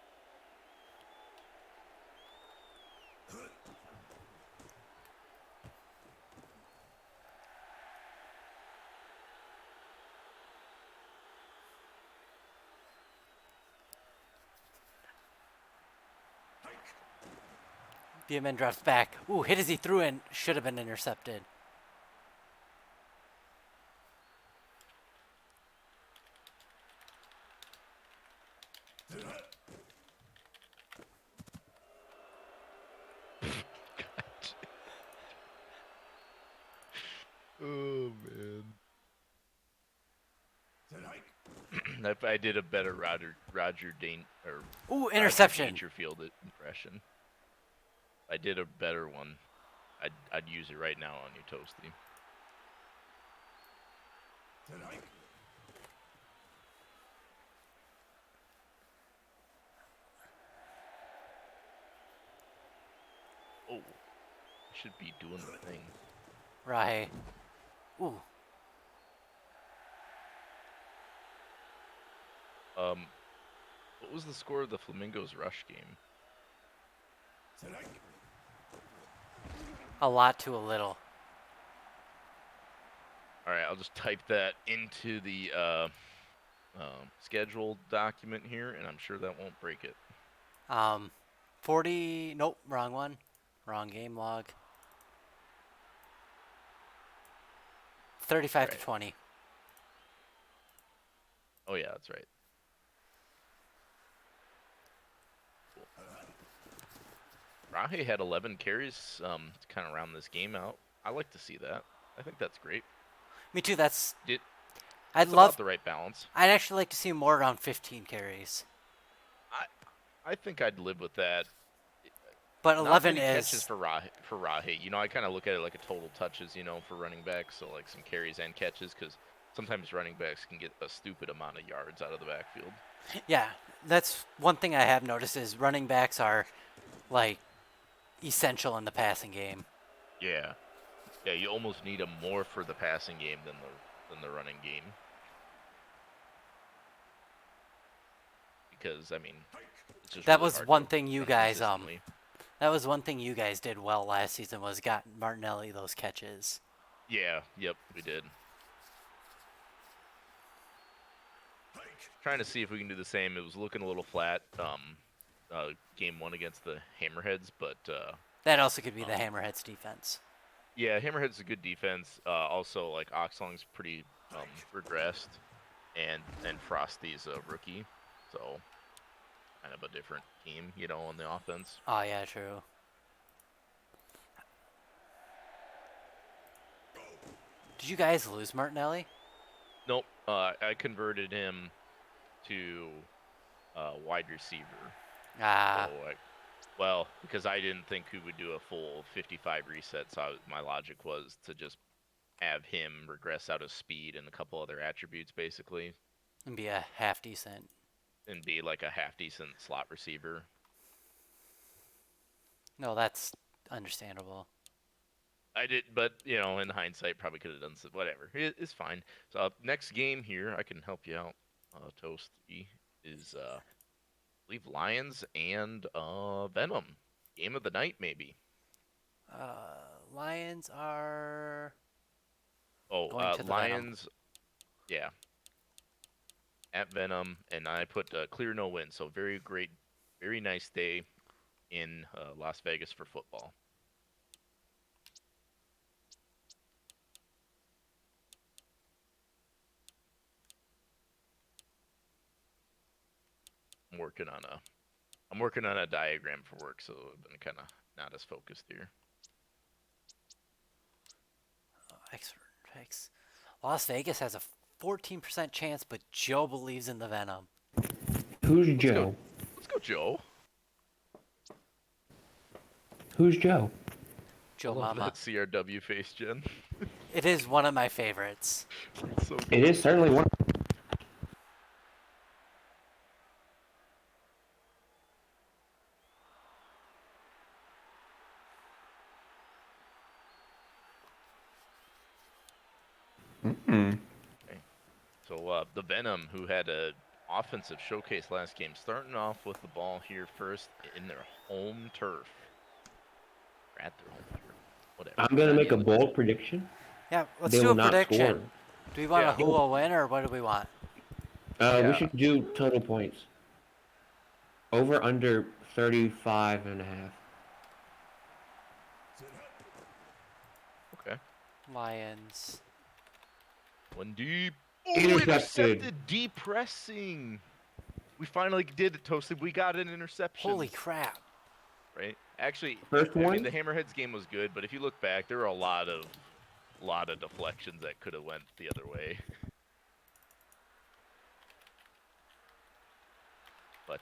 BMN drops back. Ooh, hit as he threw in. Should have been intercepted. Oh man. If I did a better Roger Ooh, Roger interception. Dangerfield impression. If I did a better one, I'd use it right now on you, Toasty. Oh, should be doing the thing. Right. Ooh. What was the score of the Flamingos rush game? A lot to a little. All right, I'll just type that into the schedule document here, and I'm sure that won't break it. 40. Nope, wrong one. Wrong game log. 35 to Right. 20. Oh yeah, that's right. Rahe had 11 carries to kind of round this game out. I like to see that. I think that's great. Me too. That's. It's I'd about love. the right balance. I'd actually like to see more around 15 carries. I think I'd live with that. But Not 11 many catches is. for Rahe. You know, I kind of look at it like a total touches, you know, for running backs, so like some carries and catches, because sometimes running backs can get a stupid amount of yards out of the backfield. Yeah, that's one thing I have noticed is running backs are like essential in the passing game. Yeah, yeah, you almost need them more for the passing game than the running game. Because I mean, it's just That really was hard one to thing you run guys consistently. that was one thing you guys did well last season was got Martinelli those catches. Yeah, yep, we did. Trying to see if we can do the same. It was looking a little flat. Game one against the Hammerheads, but That also could be the Hammerheads defense. yeah, Hammerhead's a good defense. Also, like Oxlong's pretty regressed, and Frosty's a rookie, so kind of a different team, you know, on the offense. Oh yeah, true. Did you guys lose Martinelli? Nope. I converted him to wide receiver. Ah, Well, because I didn't think he would do a full 55 reset, so my logic was to just have him regress out of speed and a couple other attributes, basically, and be a half decent. and be like a half decent slot receiver. No, that's understandable. I did, but you know, in hindsight, probably could have done some. Whatever, it's fine. So next game here, I can help you out. Toasty is I believe Lions and Venom. Game of the night, maybe. Lions are Oh, going to the Venom. Lions, yeah, at Venom, and I put clear no win. So very great, very nice day in Las Vegas for football. I'm working on a diagram for work, so I've been kind of not as focused here. Expert picks. Las Vegas has a 14% chance, but Joe believes in the Venom. Who's Let's Joe? Let's go, Joe. Who's Joe? Joe I love Mama. that CRW face, Jen. It is one of my favorites. It's so It is certainly one. Mm-mm. Okay. So the Venom, who had a offensive showcase last game, starting off with the ball here first in their home turf. Or at their home turf. Whatever. I'm gonna Not make a yet. bold prediction. Yeah, let's They do will a not prediction. score. Do we want Yeah. a who will win or what do we want? We Yeah. should do total points. Over under 35 and a half. Lions. One deep. Oh, Intercepted. intercepted. Depressing. We finally did it, Toasted. We got an interception. Holy crap. Right? Actually, First I mean, one? the Hammerheads game was good, but if you look back, there were a lot of deflections that could have went the other way. But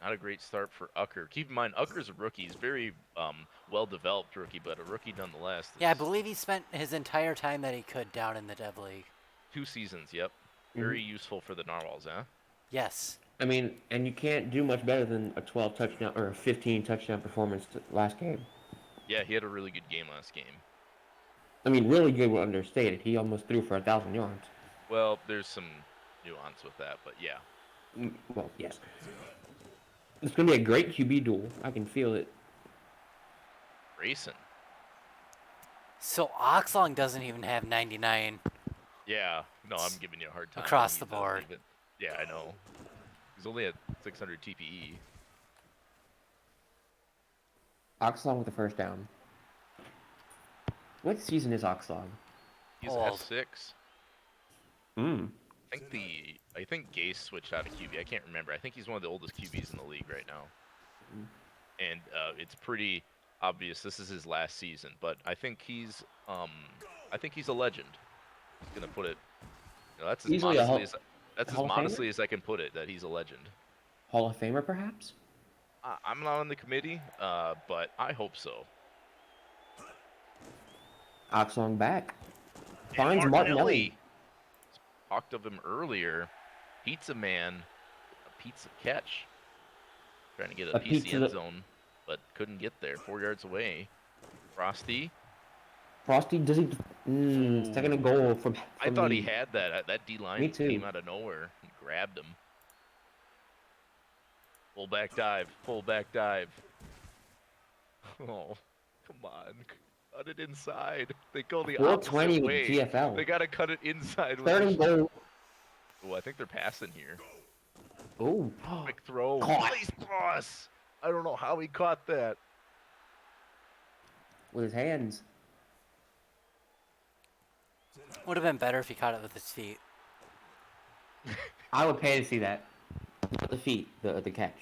not a great start for Ucker. Keep in mind, Ucker's a rookie. He's very well-developed rookie, but a rookie nonetheless. Yeah, I believe he spent his entire time that he could down in the Dev League. 2 seasons, yep. Very useful for the Narwhals, huh? Yes. I mean, and you can't do much better than a 12 touchdown or a 15 touchdown performance last game. Yeah, he had a really good game last game. I mean, really good were understated. He almost threw for 1,000 yards. Well, there's some nuance with that, but yeah. Well, yes. It's going to be a great QB duel. I can feel it. Racing. So Oxlong doesn't even have 99. Yeah, no, I'm giving you a hard time. Across He the doesn't board. even- Yeah, I know. He's only at 600 TPE. Oxlong with the first down. What season is Oxlong? He's Old. F6. Hmm. I think Gase switched out of QB. I can't remember. I think he's one of the oldest QBs in the league right now. And it's pretty obvious this is his last season, but I think he's a legend. I'm gonna put it. That's as Easily a modestly as I can put it. That he's a legend. Hall of Famer, perhaps? I'm not on the committee, but I hope so. Oxlong back. And Finds Martinelli. Talked of him earlier. Pizza Man, a pizza catch. Trying to get a piece of the end zone, but couldn't get there. 4 yards away. Frosty. Frosty, does he... second and goal from I thought he had that. That D-line Me too. came out of nowhere and grabbed him. Fullback dive. Fullback dive. Oh, come on. Cut it inside. They go the opposite 420 with way. GFL. They got to cut it inside. Third and goal. Oh, I think they're passing here. Oh. Quick throw. Caught. Nice cross. I don't know how he caught that. With his hands. Would have been better if he caught it with his feet. I would pay to see that. Not the feet, the catch.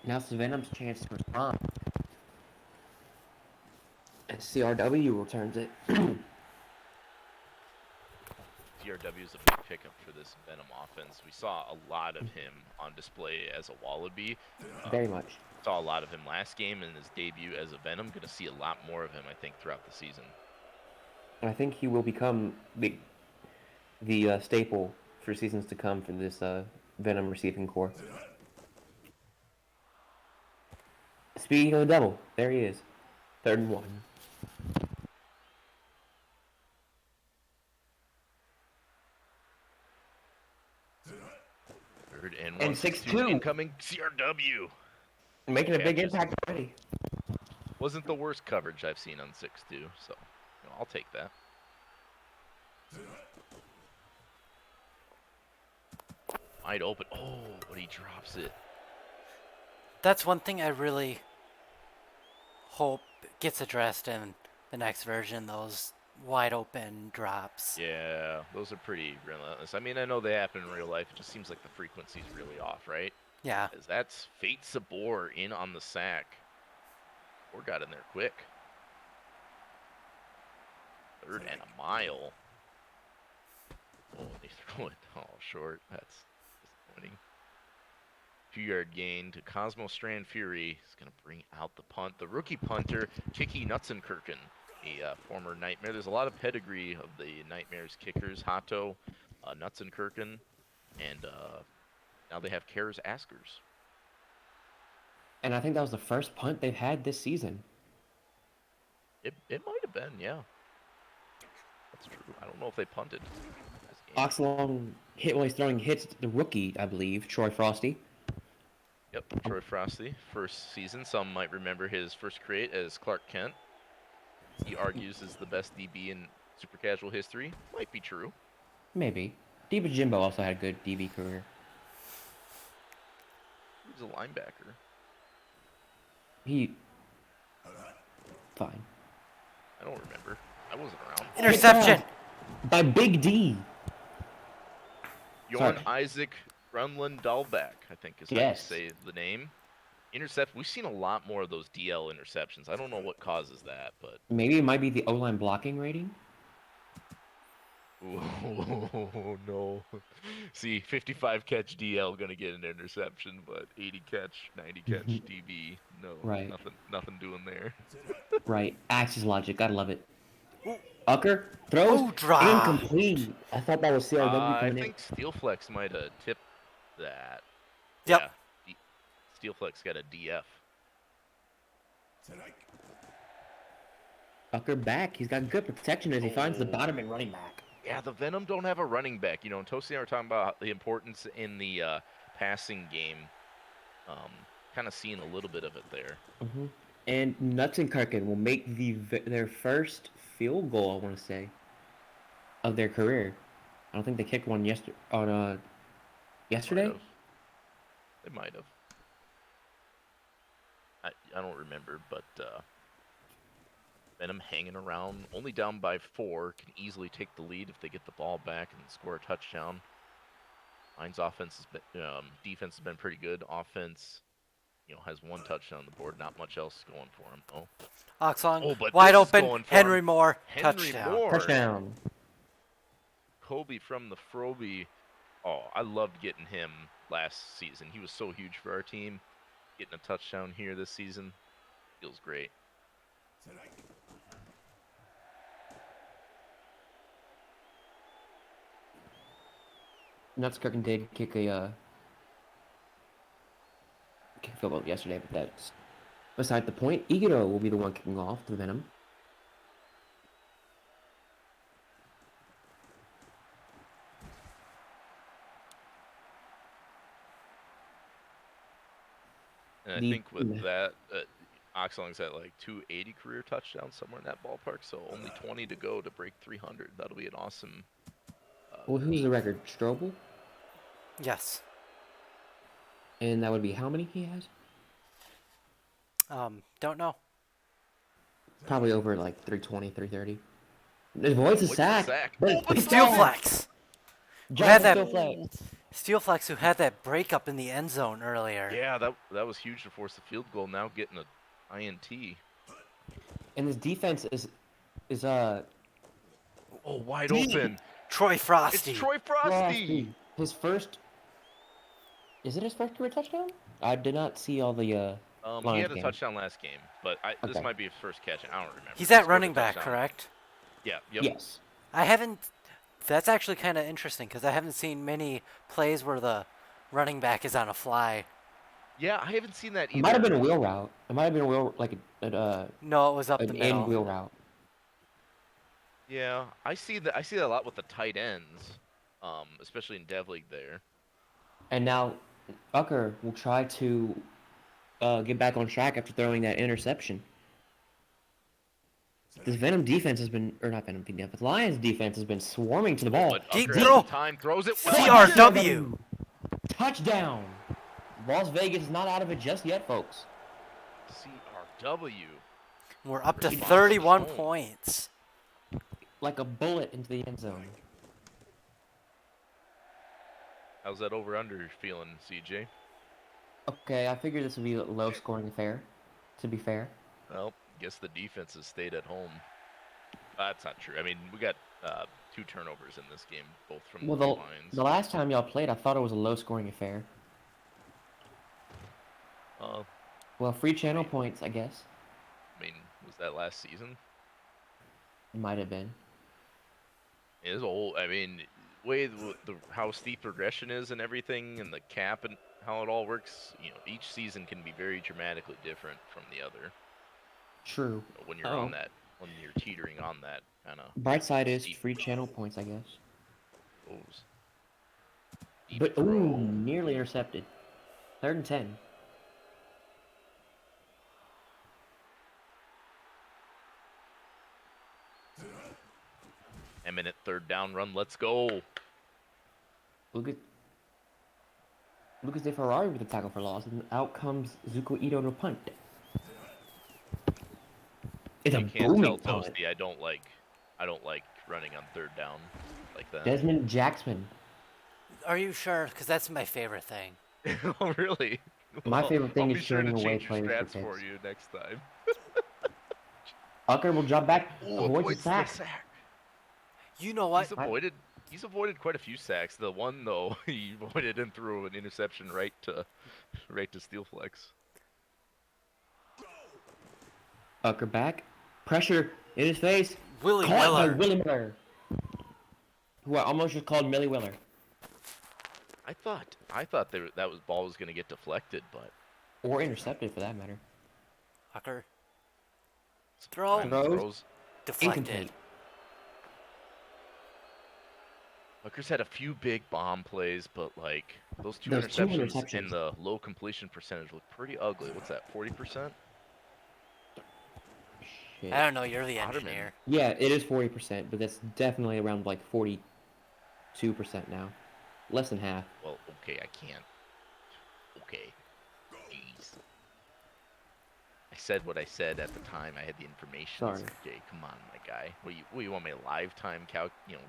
Now it's Venom's chance to respond. And CRW returns it. CRW is a big pickup for this Venom offense. We saw a lot of him on display as a Wallaby. Very much. Saw a lot of him last game in his debut as a Venom. Going to see a lot more of him, I think, throughout the season. I think he will become the staple for seasons to come for this Venom receiving core. Speaking of the double, there he is. 3rd and 1. Third and 1. And 6-2. Incoming CRW. Making a big Catches. impact already. Wasn't the worst coverage I've seen on 6-2, so I'll take that. Wide open. Oh, but he drops it. That's one thing I really hope gets addressed in the next version, those wide open drops. Yeah, those are pretty relentless. I mean, I know they happen in real life. It just seems like the frequency's really off, right? Yeah. As that's Fate Sabor in on the sack. Or got in there quick. 3rd and a mile. Oh, they throw it short. That's disappointing. 2-yard gain to Cosmo Strand Fury. He's going to bring out the punt. The rookie punter, Kiki Nutzenkirchen, a former Nightmare. There's a lot of pedigree of the Nightmares kickers. Hato, Nutzenkirchen, and now they have Kares Askers. And I think that was the first punt they've had this season. It might have been, yeah. That's true. I don't know if they punted. this game. Oxlong hit while he's throwing hits the rookie, I believe, Troy Frosty. Yep, Troy Frosty, first season. Some might remember his first create as Clark Kent. He argues is the best DB in super casual history. Might be true. Maybe. Diva Jimbo also had a good DB career. He's a linebacker. He fine. I don't remember. I wasn't around. Interception. By Big D. Jorn Sorry. Isaac Grunland Dahlback, I think is how you Yes. say the name. Intercept. We've seen a lot more of those DL interceptions. I don't know what causes that, but Maybe it might be the O-line blocking rating. oh no. See, 55 catch DL gonna get an interception, but 80 catch, 90 catch DB, no, Right. nothing doing there. Right. Axis logic. Gotta love it. Ucker throws Oh, drop. incomplete. I thought that was CRW I coming in. think Steelflex might have tipped that. Yep. Yeah, Steelflex got a DF. Ucker back. He's got good protection as he finds the Oh. bottom and running back. Yeah, the Venom don't have a running back. You know, and Toasty and I were talking about the importance in the passing game. Kind of seeing a little bit of it there. And Nuts and Karkin will make their first field goal, I want to say, of their career. I don't think they kicked one yesterday. Yesterday? They might have. I don't remember, but Venom hanging around, only down by 4, can easily take the lead if they get the ball back and score a touchdown. Lions defense has been pretty good. Offense, has 1 touchdown on the board. Not much else going for him though. Oxlong, Oh, but wide this is open. going for Henry him. Moore, Henry touchdown. Moore. Touchdown. Kobe from the Froby. Oh, I loved getting him last season. He was so huge for our team. Getting a touchdown here this season feels great. Nuts Karkin did kick a field goal yesterday, but that's beside the point. Igito will be the one kicking off the Venom. And I think with that, Oxlong's at like 280 career touchdowns, somewhere in that ballpark. So only 20 to go to break 300. That'll be an awesome. Well, who's the record? Strobel? Yes. And that would be how many he has? Don't know. Probably over like 320, 330. It avoids a sack. Steelflex. Who had that Steelflex who had that breakup in the end zone earlier. Yeah, that was huge to force the field goal. Now getting a INT. And his defense is wide open. Troy Frosty. It's Troy Frosty. His first. Is it his first career touchdown? I did not see all the. He had a touchdown last game, but this Okay. might be his first catch. I don't remember. He's at running back, correct? Yeah. Yep. Yes. I haven't. That's actually kind of interesting because I haven't seen many plays where the running back is on a fly. Yeah, I haven't seen that either. It might have been a wheel route. It might have been a wheel No, it was up the an middle. end wheel route. Yeah, I see that a lot with the tight ends, especially in Dev League there. And now, Ucker will try to get back on track after throwing that interception. This Venom defense has been, or not Venom defense, Lions defense has been swarming to the ball. But Deep Ucker throw. has time, throws it well. CRW. Touchdown. Las Vegas is not out of it just yet, folks. CRW. We're up to Pretty 31 much. points. Like a bullet into the end zone. How's that over/under feeling, CJ? Okay, I figured this would be a low-scoring affair, to be fair. Well, guess the defense has stayed at home. That's not true. I mean, we got 2 turnovers in this game, both from the Lions. The last time y'all played, I thought it was a low-scoring affair. Well, free channel points, I guess. I mean, was that last season? It might have been. It is old. I mean, how steep progression is and everything, and the cap and how it all works. Each season can be very dramatically different from the other. True. When you're on that, when you're teetering on that kind of. Bright side is free channel points, I guess. Deep But throw. nearly intercepted. 3rd and 10. Minute 3rd down run. Let's go. Look at. Lucas De Ferrari with the tackle for loss, and out comes Zuko Ito to punt. It's a You can't tell booming punt. Toasty I don't like running on third down like that. Desmond Jackson. Are you sure? Because that's my favorite thing. Oh, really? My Well, favorite I'll thing is be sure to trading away change your players for strats for picks. you next time. Ucker will drop back, Oh, avoids the avoids the sack. sack. You know what? He's avoided quite a few sacks. The one though, he avoided and threw an interception right to Steel Flex. Ucker back. Pressure in his face. Willie Caught by Miller. Willie Miller. Who I almost just called Millie Willer. I thought that was ball was gonna get deflected, but Or intercepted for that matter. Hucker. Throw. Throws. Deflected. Incomplete. Hooker's had a few big bomb plays, but like those two Those two interceptions and interceptions. the low completion percentage look pretty ugly. What's that? 40%? Shit. I don't know. You're the Otterman. engineer. Yeah, it is 40%, but that's definitely around like 42% now. Less than half. Well, okay, I can't. Okay. Jeez. I said what I said at the time. I had the information. Sorry. Okay, come on, my guy. What you want me to live time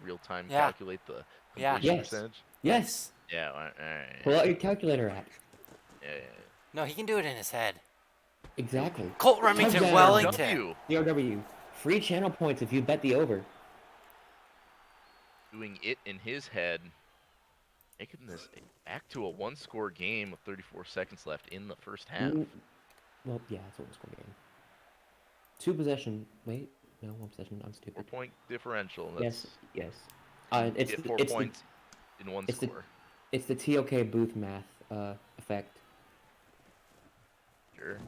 real time Yeah. calculate the Yeah. completion Yes. percentage? Yes. Yeah. All right. Pull out your calculator app. Yeah. No, he can do it in his head. Exactly. Colt Remington Touchdown. Wellington. W. CRW. Free channel points if you bet the over. Doing it in his head, making this back to a one-score game with 34 seconds left in the first half. Well, yeah, it's a one-score game. 2 possession. Wait, no, 1 possession. I'm stupid. 4-point differential. Yes, That's yes. It's get the, 4 it's points in one it's the- score. it's the TOK booth math effect. Sure.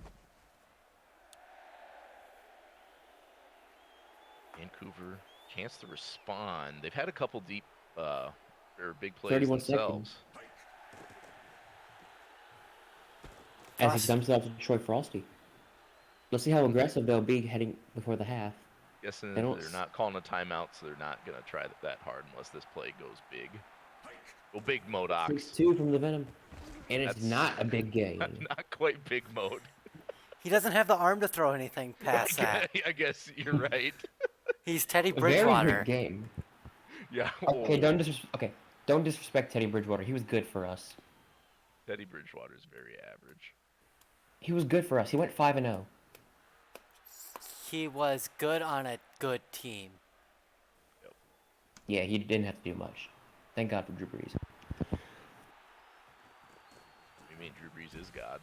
Vancouver, chance to respond. They've had a couple deep or big plays 31 themselves. seconds. As Frost. he dumps it out to Troy Frosty. Let's see how aggressive they'll be heading before the half. Guessing They don't they're s- not calling a timeout, so they're not gonna try that hard unless this play goes big. Go big mode, Ox. 6-2 from the Venom. And it's That's- not a big game. Not quite big mode. He doesn't have the arm to throw anything past that. I guess you're right. He's Teddy A very Bridgewater. good game. Yeah. Okay, Oh, don't disrespect Teddy Bridgewater. He was good for us. Teddy Bridgewater's very average. He was good for us. He went 5-0. He was good on a good team. Yeah, he didn't have to do much. Thank God for Drew Brees. I mean, Drew Brees is God.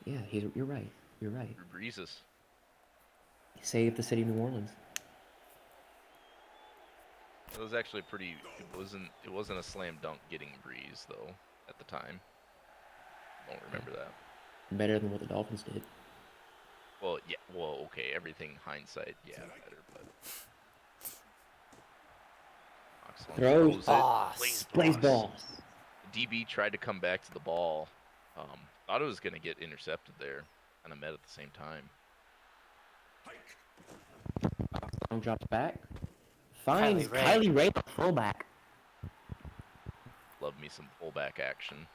Yeah, you're right. You're right. Drew Brees is. Save the city of New Orleans. It was actually pretty. It wasn't a slam dunk getting Brees though at the time. Don't remember that. Better than what the Dolphins did. Well, yeah. Well, okay. Everything hindsight, yeah, better. But Oxlong Throws. it. Boss. Plays balls. The DB tried to come back to the ball. Thought it was gonna get intercepted there, kind of met at the same time. Long drops back. Finds Kylie Kylie Ray, fullback. Love me some fullback action.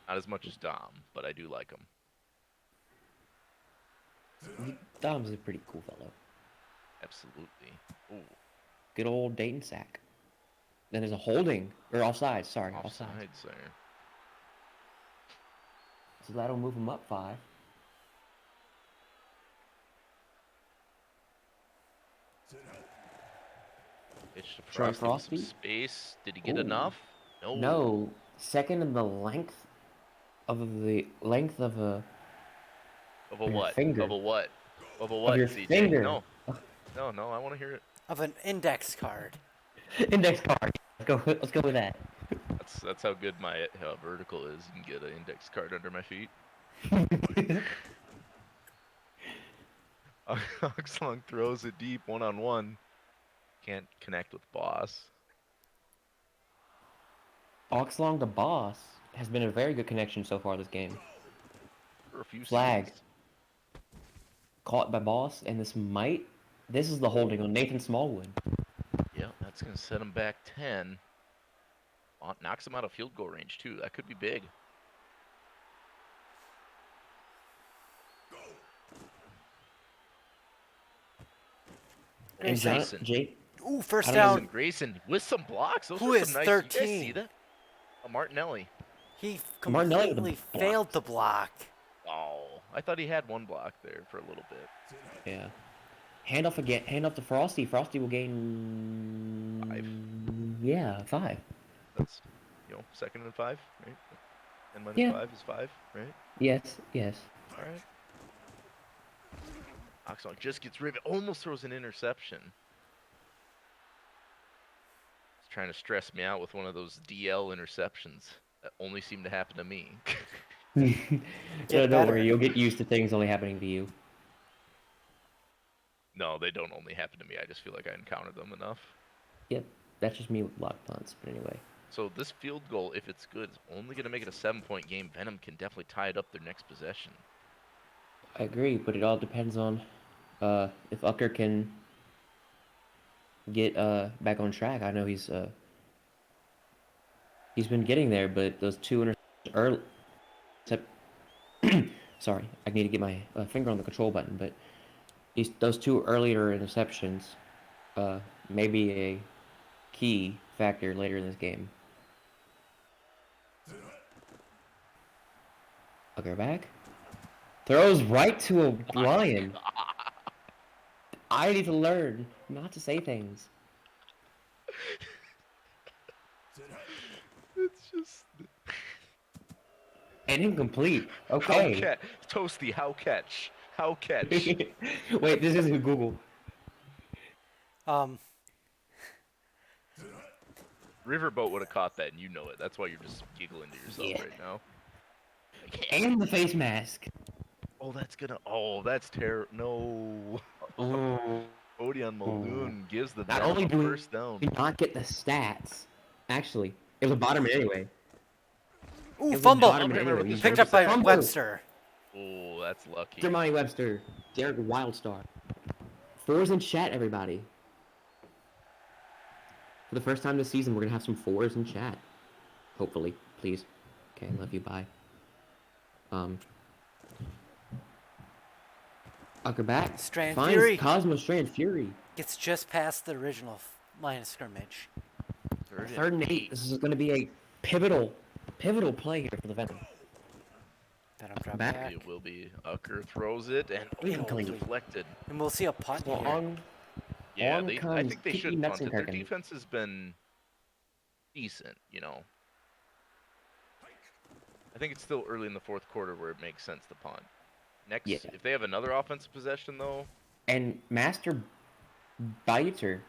Not as much as Dom, but I do like him. Dom's a pretty cool fellow. Absolutely. Ooh, Good old Dayton sack. Then there's a holding or offside. Sorry, offside. offsides there. So that'll move him up 5. Pitch to Troy Frosty with some Frosty? space. Did he get Ooh. enough? No. No, second in the length of a Of a your what? finger. Of a what? Of a what, your CJ? finger. No. No, I want to hear it. Of an index card. index card. Let's go with that. That's how good my vertical is. You can get an index card under my feet. Oxlong throws it deep, 1-on-1. Can't connect with Boss. Oxlong the boss has been a very good connection so far this game. For a few Flag. seconds. Caught by boss, and this is the holding on Nathan Smallwood. Yeah, that's gonna set him back 10. knocks him out of field goal range too. That could be big. And John, Grayson. Jake, Ooh, first I don't know. down. Grayson with some blocks. Those Who are some is nice. 13? You guys see that? Martinelli. He Martinelli with the completely failed blocks. the block. Oh, I thought he had one block there for a little bit. Yeah. Hand off again. Hand off to Frosty. Frosty will gain 5. Yeah, 5. That's 2nd and 5, right? 10 minus Yeah. 5 is 5, right? Yes. Yes. All right. Oxnard just gets rid of it. Almost throws an interception. He's trying to stress me out with one of those DL interceptions that only seem to happen to me. No, don't better. worry. You'll get used to things only happening to you. No, they don't only happen to me. I just feel like I encountered them enough. Yep. That's just me with block punts. But anyway. So this field goal, if it's good, is only going to make it a 7-point game. Venom can definitely tie it up their next possession. I agree, but it all depends on if Ucker can get back on track. I know he's been getting there, but those 2 early. Sorry, I need to get my finger on the control button. But those 2 earlier interceptions may be a key factor later in this game. Ucker back. Throws right to a lion. I need to learn not to say things. It's just And incomplete. how Okay. catch, Toasty. How catch? How catch? Wait, this isn't Google. Riverboat would have caught that, and you know it. That's why you're just giggling to yourself Yeah. right now. And the face mask. Oh, that's gonna. Oh, that's terrible. No. Oh. Odion Muldoon gives the Not Venom only a do we first down. not get the stats, actually, it was a bottom anyway. Ooh, It was a fumble. bottom I remember anyway. this Picked was up by Fumble. Webster. Oh, that's lucky. Jermani Webster. Derek Wildstar. 4s in chat, everybody. For the first time this season, we're gonna have some 4s in chat. Hopefully, please. Okay, love you. Bye. Ucker back. Strand Finds Fury. Cosmo Strand Fury. Gets just past the original line of scrimmage. 3rd and 8. This is going to be a pivotal play here for the Venom. Venom drop Back. back. It will be. Ucker throws it and Incomplete. deflected. And we'll see a punt Well, here. Yeah, on I comes think they Kiki should punt it. Their Metzenkerken. defense has been decent, I think it's still early in the 4th quarter where it makes sense to punt. Next, Yeah. if they have another offensive possession, though. And Master Biter.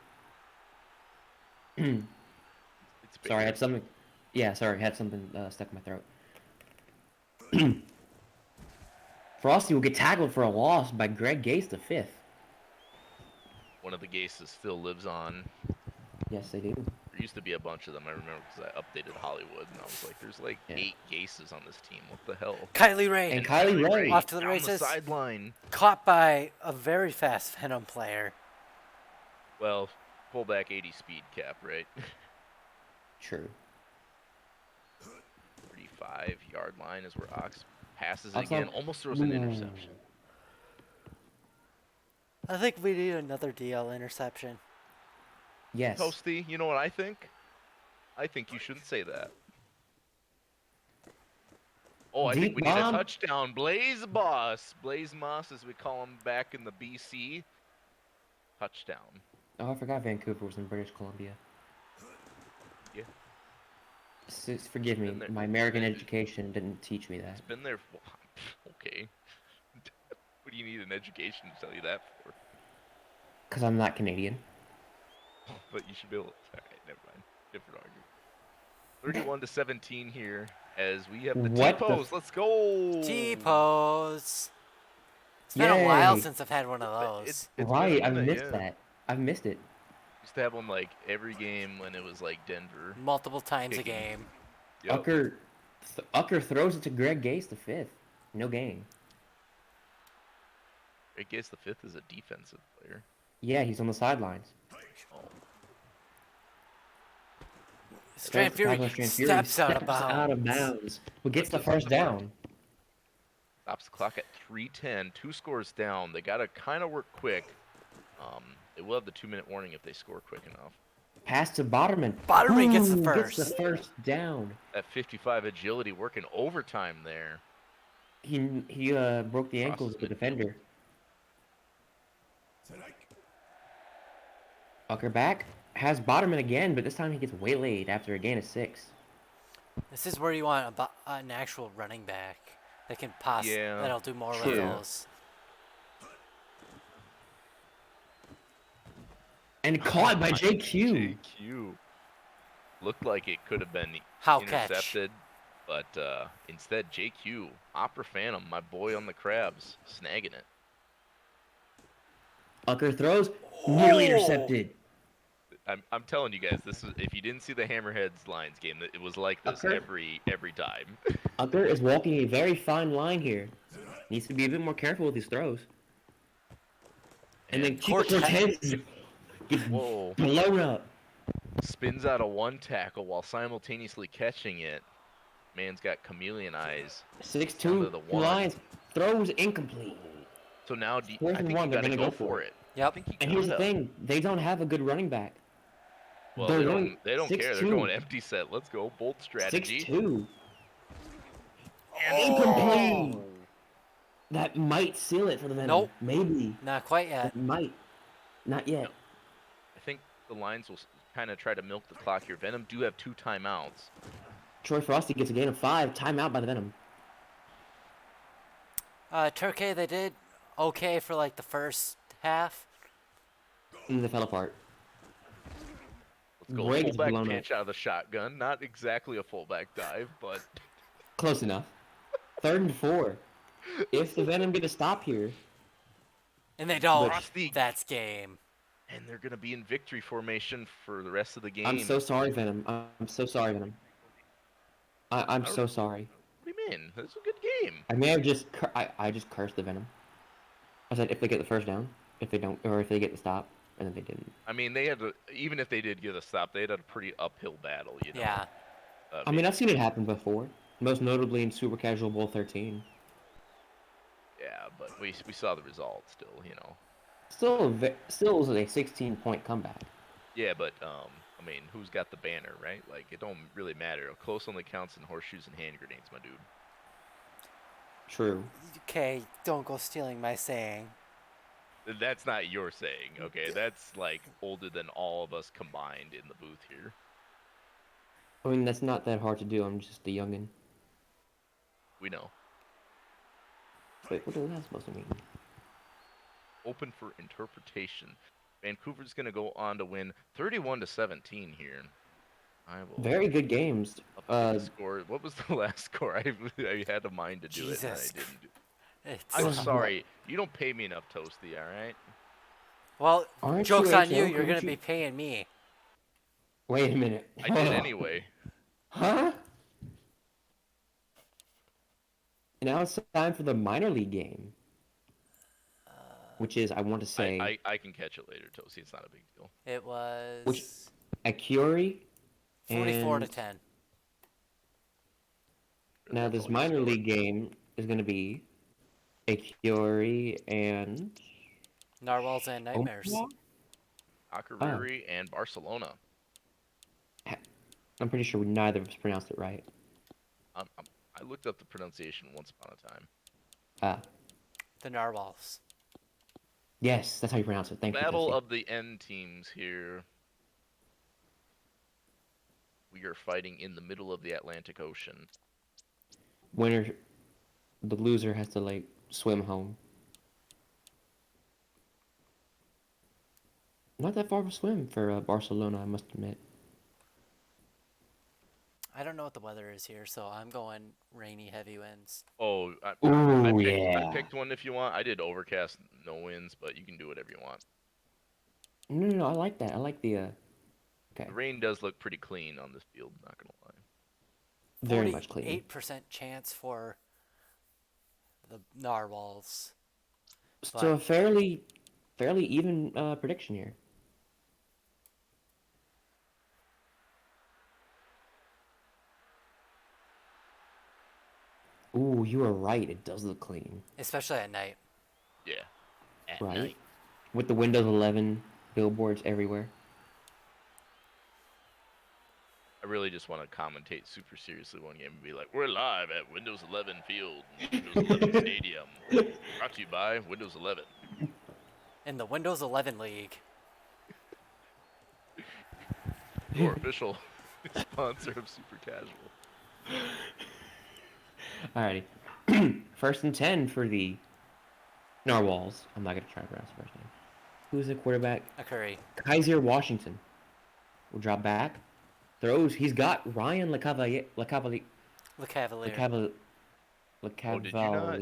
It's Sorry, I bigger. had something. Yeah, sorry, I had something stuck in my throat. Frosty will get tackled for a loss by Greg Gase the 5th. One of the Gases still lives on. Yes, they do. There used to be a bunch of them. I remember because I updated Hollywood, and I was like, "There's like Yeah. 8 Gases on this team. What the hell?" Kylie Ray. And Kylie Ray. Off to the down races. the sideline. Caught by a very fast Venom player. Well, fullback 80 speed cap, right? True. 35-yard line is where Ox passes it Ox again. on- Almost throws an interception. I think we need another DL interception. Yes. Toasty, you know what I think? I think you shouldn't say that. Oh, I think Deep we need a bomb. touchdown. Blaze Boss. Blaze Moss, as we call him back in the BC. Touchdown. Oh, I forgot Vancouver was in British Columbia. Yeah. Forgive me, Been there. my American education didn't teach me that. It's been there for... Okay. What do you need an education to tell you that for? Because I'm not Canadian. But you should be able... Alright, never mind. Different argument. 31-17 here as we have the What the T-pose. Let's go! T-pose. It's been a while since I've had one of those. It's been Right, a I've minute, missed yeah. that. I've missed it. Used to have them like every game when it was like Denver. Multiple times a Kicking. game. Yep. Ucker throws it to Greg Gase the 5th. No gain. Greg Gase the 5th is a defensive player. Yeah, he's on the sidelines. Oh. Strand Fury steps out of out of bounds. bounds. Who gets the That's first down? Stops the clock at 3:10. 2 scores down. They got to kind of work quick. They will have the 2-minute warning if they score quick enough. Pass to Botterman. Botterman gets the Gets the first. first down. That 55 agility working overtime there. He broke the ankles of the midfield. defender. Ucker back. Has Botterman again, but this time he gets waylaid after a gain of 6. This is where you want an actual running back that can Yeah, that'll do more true. with those. And caught by JQ. JQ. Looked like it could have been How intercepted, but instead JQ, Opera Phantom, my boy on the crabs, snagging it. Ucker throws. Nearly intercepted. I'm telling you guys, this is if you didn't see the Hammerheads Lions game, it was like this Ucker? every time. Ucker is walking a very fine line here. Needs to be a bit more careful with his throws. And then Chico Cortez gets Whoa. blown up. Spins out of one tackle while simultaneously catching it. Man's got chameleon eyes. 6-2 Down to the one. Lions. Throws incomplete. So now Fourth I and think one, you they're gotta gonna go for it. I Yep. think you And here's the gotta. thing. They don't have a good running back. Well, They're they going don't care. They're 6-2. going empty set. Let's go. Bolt strategy. 6-2. Oh. Incomplete. That might seal it for the Venom. Nope. Maybe. Not quite yet. It might. Not yet. I think the Lions will kind of try to milk the clock here. Venom do have 2 timeouts. Troy Frosty gets a gain of 5. Timeout by the Venom. Turkey, they did okay for like the first half. And they fell apart. Let's go. Greg is Fullback blown pitch out of the shotgun. Not exactly a fullback dive, but Close enough. 3rd and 4. If the Venom get a stop here, And they don't. Frosty. That's game. And they're gonna be in victory formation for the rest of the game. I'm so sorry, Venom. I'm so sorry, Venom. I'm so sorry. What do you mean? This is a good game. I may have just I just cursed the Venom. I said if they get the first down, if they don't, or if they get the stop, and then they didn't. I mean, they had to. Even if they did get a stop, they had a pretty uphill battle. You know. Yeah. I mean, I've seen it happen before. Most notably in Super Casual Bowl 13. Yeah, but we saw the result still. You know. Still was a 16-point comeback. Yeah, but I mean, who's got the banner, right? Like, it don't really matter. A close only counts in horseshoes and hand grenades, my dude. True. Okay, don't go stealing my saying. That's not your saying, okay? That's like older than all of us combined in the booth here. I mean, that's not that hard to do. I'm just a youngin. We know. Wait, what is that supposed to mean? Open for interpretation. Vancouver's gonna go on to win 31-17 here. I will Very good games. update the score. What was the last score? I had a mind to do it and I Jesus. didn't do. It's, I'm sorry. You don't pay me enough, Toasty. All right. well, Aren't joke's you on you. HL? You're Couldn't gonna you- be paying me. Wait a minute. I did anyway. Huh? Now it's time for the minor league game. Which is, I want to say, I can catch it later, Toasty. It's not a big deal. It was Which- Acuri. 44 to and 10. Now this minor league game is going to be Acuri and Narwhals and Nightmares. Omaha? Akureyri and Barcelona. I'm pretty sure neither of us pronounced it right. I looked up the pronunciation once upon a time. Ah, The Narwhals. yes, that's how you pronounce it. Thank Battle you. of the N teams here. We are fighting in the middle of the Atlantic Ocean. Winner, the loser has to like swim home. Not that far of a swim for Barcelona, I must admit. I don't know what the weather is here, so I'm going rainy, heavy winds. Oh, Ooh, I yeah. picked one if you want. I did overcast, no winds, but you can do whatever you want. No, I like that. I like the. Okay, The rain does look pretty clean on this field, not gonna lie. very much clean. 8% chance for the Narwhals. So a fairly even prediction here. Oh, you are right. It does look clean. especially at night. Yeah. At Right. night. With the Windows 11 billboards everywhere. I really just want to commentate super seriously one game and be like, we're live at Windows 11 Field, Windows 11 Stadium. Brought to you by Windows 11. In the Windows 11 League. Your official sponsor of Super Casual. Alrighty. 1st and 10 for the Narwhals. I'm not going to try to pronounce the first name. Who's the quarterback? A Curry. Kaiser Washington. Will drop back. Throws. He's got Ryan LeCavalier. The Cavalier. LeCavalier. Oh,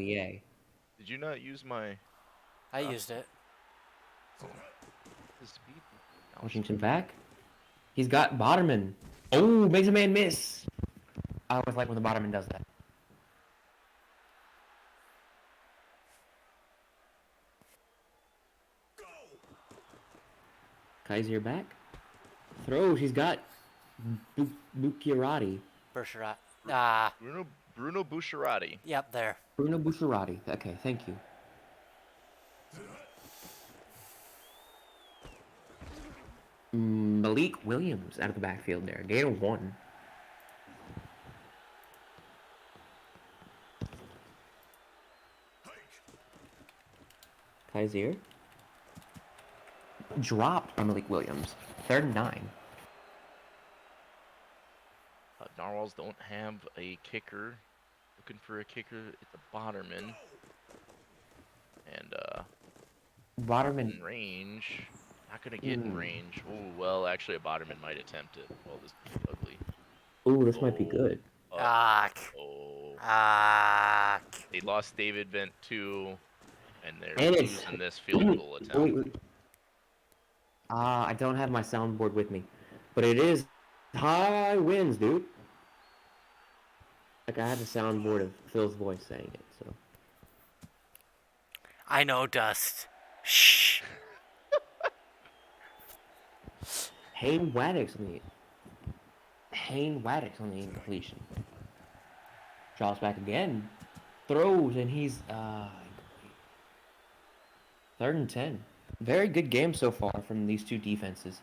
did you not use my I used it. his speed? Washington back. He's got Botterman. Oh, makes a man miss. I always like when the Botterman does that. Kaiser back. Throws. He's got Bucchiarati. Bergerat. Bruno Bucciarati. Yep, there. Bruno Bucciarati. Okay, thank you. Malik Williams out of the backfield there. Gain of 1. Kaiser. Dropped by Malik Williams. 3rd and 9. Narwhals don't have a kicker. Looking for a kicker. It's a Botterman. And Botterman. in range. Not gonna get in range. Oh well, actually a Botterman might attempt it. Oh, this is ugly. Ooh, this might be good. Oh. Ack. They lost David Vent too, and they're And it's- losing this field goal attempt. Wait. I don't have my soundboard with me, but it is high winds, dude. Like I have a soundboard of Phil's voice saying it, so. I know, Dust. Shh. Hayne Waddick's on the incompletion. Drops back again. Throws, and he's incomplete. 3rd and 10. Very good game so far from these two defenses.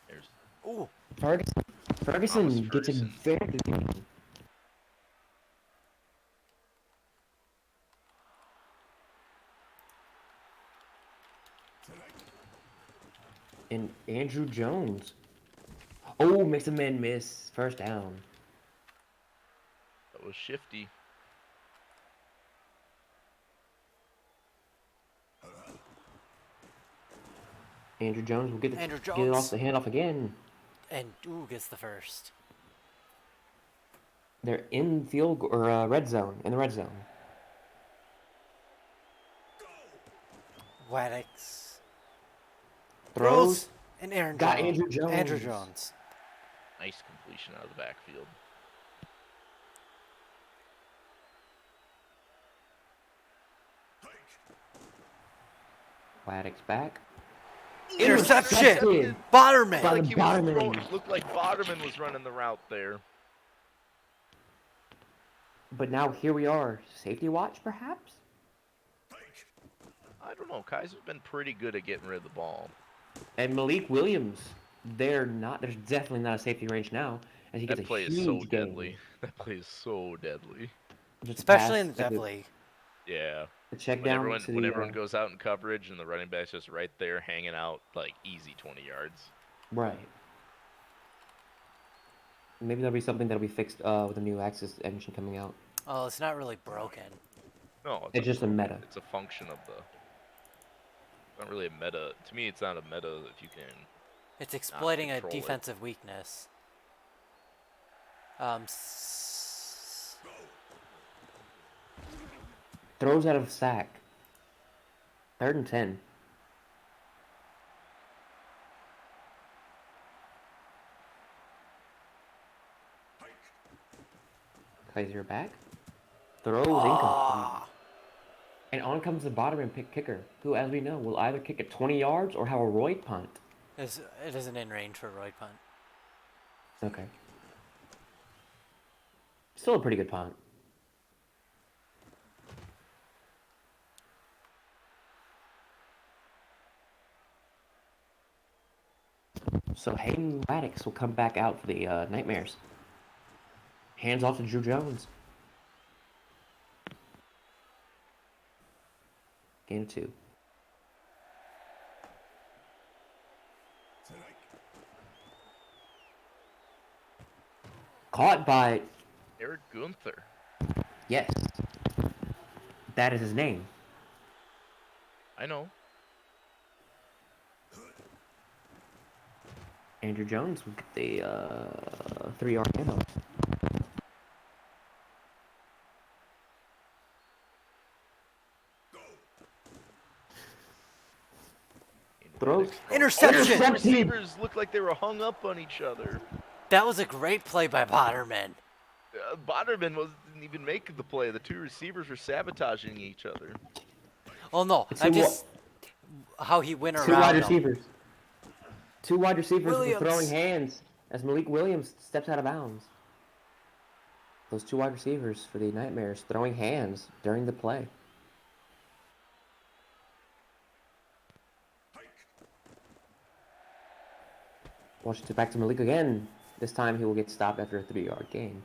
There's Ooh. Ferguson gets a Ferguson. very good game. And Andrew Jones. Oh, makes a man miss. 1st down. that was shifty. Andrew Jones will get it off Jones. the handoff again. And gets the first. They're in field or red zone. In the red zone. Waddix. Throws. And Aaron Got Jones. Andrew Jones. Andrew Jones. Nice completion out of the backfield. Waddick's back. Interception! Botterman! By the Like he was Botterman. throwing, looked like Botterman was running the route there. But now here we are. Safety watch, perhaps? I don't know. Kaiser's been pretty good at getting rid of the ball. And Malik Williams, there's definitely not a safety range now, as he gets That a play huge is so gain. deadly. That play is so deadly. Just Especially in the pass, depth league. Yeah. the check When down everyone, to when the, everyone goes out in coverage and the running back's just right there hanging out like easy 20 yards. right. Maybe that'll be something that'll be fixed with a new Axis engine coming out. Oh, it's not really broken. No, It's just a meta. It's a function of the. It's not really a meta. To me, it's not a meta if you can. It's exploiting a control it. defensive weakness. Throws out of sack. 3rd and 10. Kaiser back. Throws incomplete. And on comes the bottom and pick kicker, who, as we know, will either kick at 20 yards or have a Roy punt. It isn't in range for a Roy punt. Okay. Still a pretty good punt. So Hayden Maddox will come back out for the Nightmares. Hands off to Drew Jones. Game 2. Caught by... Eric Gunther. Yes. That is his name. I know. Andrew Jones will get the 3-yard handoff. Throws. Interception! The receivers looked like they were hung up on each other. That was a great play by Botterman. Bonderman didn't even make the play. The two receivers were sabotaging each other. Oh no, Two I'm just how he went around. Two wide them. receivers. Two wide receivers were Williams. throwing hands as Malik Williams steps out of bounds. Those two wide receivers for the Nightmares throwing hands during the play. Washington back to Malik again. This time he will get stopped after a 3-yard gain.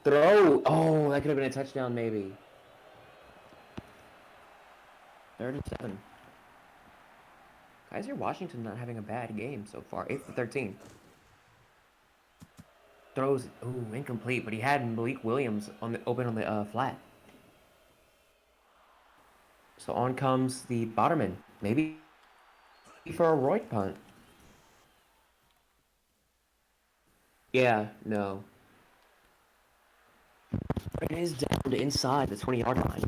Throw! Oh, that could have been a touchdown maybe. 37. Kaiser Washington not having a bad game so far. 8 for 13. Throws, ooh, incomplete, but he had Malik Williams open on the flat. So on comes the Botterman. Maybe for a Roy punt. Yeah, no. It is down to inside the 20-yard line.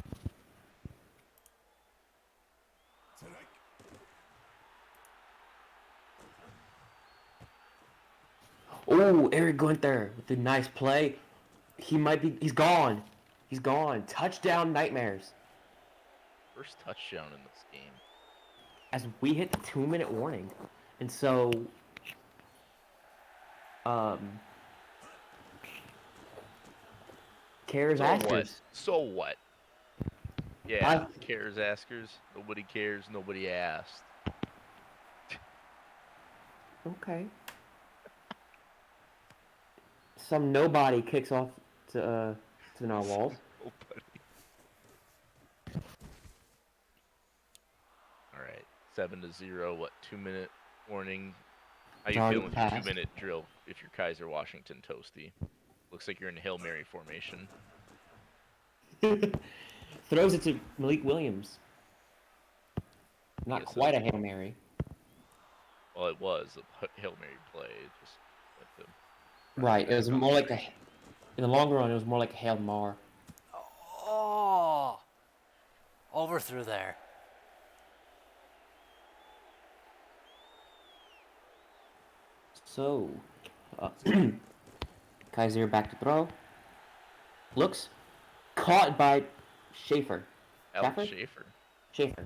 Oh, Eric Gunther with a nice play. He's gone. He's gone. Touchdown Nightmares. First touchdown in this game. As we hit the 2-minute warning. And so, cares askers. So what? Yeah, cares askers. Nobody cares. Nobody asked. Okay. Some nobody kicks off to the Narwhals. Nobody. All right, 7-0. What? 2-minute warning. How you feeling with your 2-minute drill? If you're Kaiser Washington Toasty, looks like you're in Hail Mary formation. Throws it to Malik Williams. Not quite a Hail Mary. Well, it was a Hail Mary play. It just went to right. It was more like in the long run, it was more like a Hail Mar. Oh, overthrew there. So, Kaiser back to throw. Looks caught by Schaefer. Alex Schaefer. Schaefer.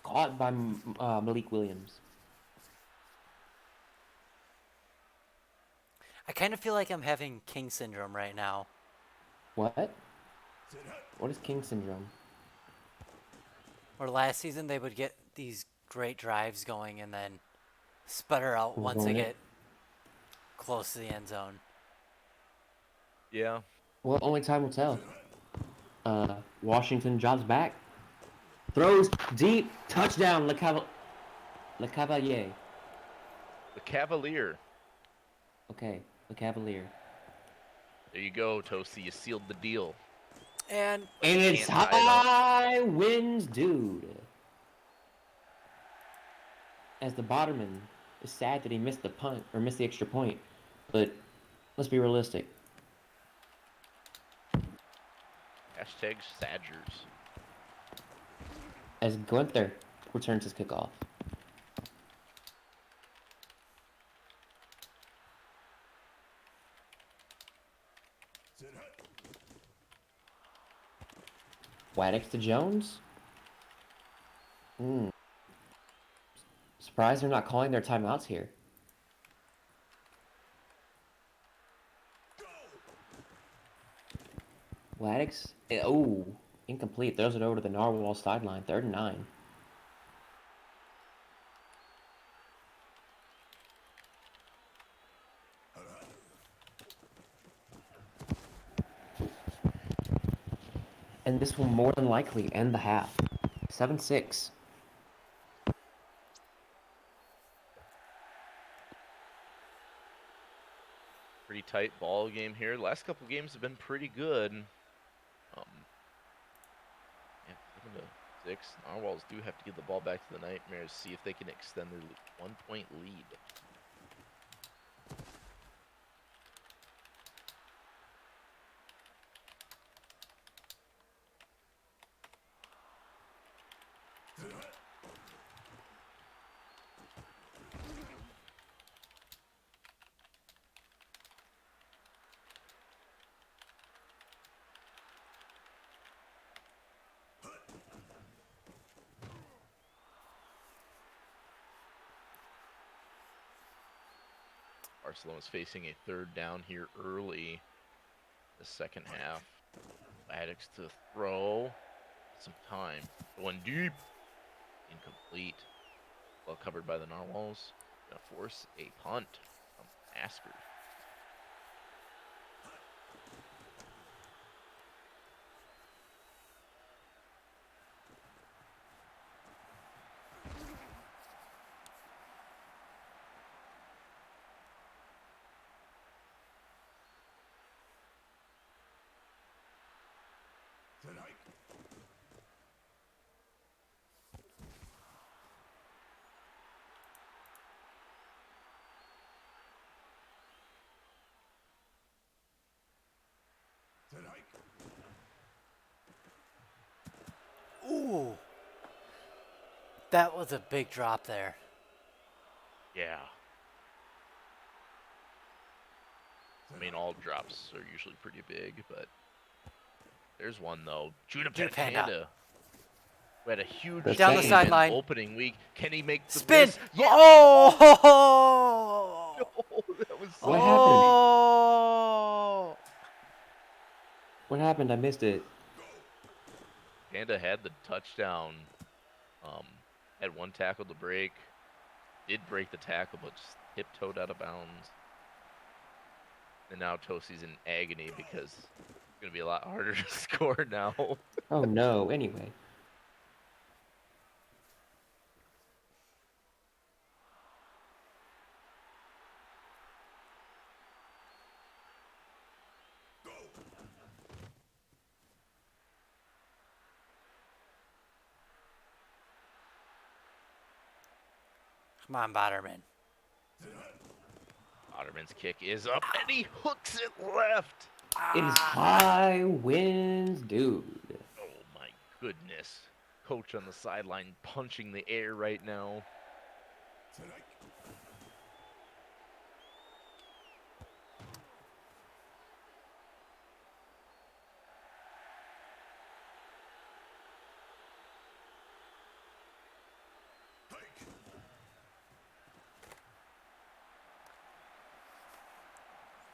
Caught by Malik Williams. I kind of feel like I'm having King syndrome right now. What? What is King syndrome? Where last season they would get these great drives going and then sputter out once they get close to the end zone. Yeah. Well, only time will tell. Washington jogs back. Throws deep. Touchdown, Le Cavalier. The Cavalier. Okay, Le Cavalier. There you go, Toasty. You sealed the deal. And it's high winds, dude. As the Botterman is sad that he missed the punt or missed the extra point, but let's be realistic. Hashtag Sadgers. as Gunther returns his kickoff. Waddick to Jones. Surprised they're not calling their timeouts here. Waddick's. Oh, incomplete. Throws it over to the Narwhal sideline. 3rd and 9. And this will more than likely end the half. 7-6. Pretty tight ball game here. Last couple games have been pretty good. Yeah, 7-6. Narwhals do have to get the ball back to the Nightmares, see if they can extend their 1-point lead. Barcelona's facing a 3rd down here early. The second half. Addicts to throw. Some time. Going deep. Incomplete. Well covered by the Narwhals. Gonna force a punt from Asker. Ooh. That was a big drop there. Yeah. I mean, all drops are usually pretty big, but there's one though. Judah Judah Panda. Panda. We had a huge The Down the second- game in sideline. opening week. Can he make the Spin! miss? Yeah. Oh! No, that was so What happened? Oh! What happened? I missed it. Panda had the touchdown. Had one tackle to break. Did break the tackle, but just tiptoed out of bounds. And now Tosi's in agony because it's going to be a lot harder to score now. Oh no, anyway. Come on, Botterman. Otterman's kick is up, and he hooks it left. It is high winds, dude. Oh, my goodness. Coach on the sideline punching the air right now.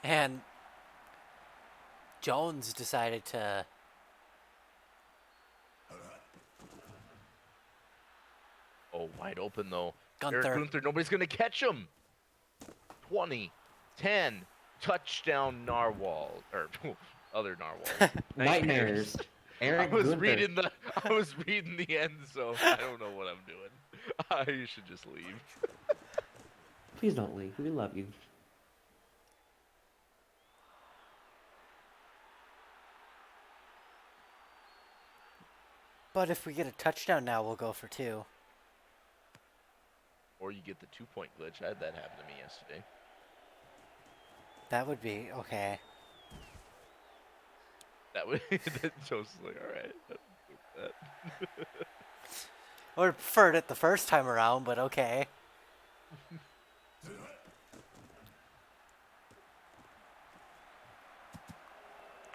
And Jones decided to Oh, wide open, though. Gunther. Eric Gunther, nobody's going to catch him. 20, 10, touchdown Narwhal. Or other Narwhal. Nightmares. Eric I was Gunther. reading the end zone. I don't know what I'm doing. You should just leave. Please don't leave. We love you. But if we get a touchdown now, we'll go for 2. Or you get the 2-point glitch. I had that happen to me yesterday. That would be okay. That would that Joe's like, all right. That. Would have preferred it the first time around, but okay.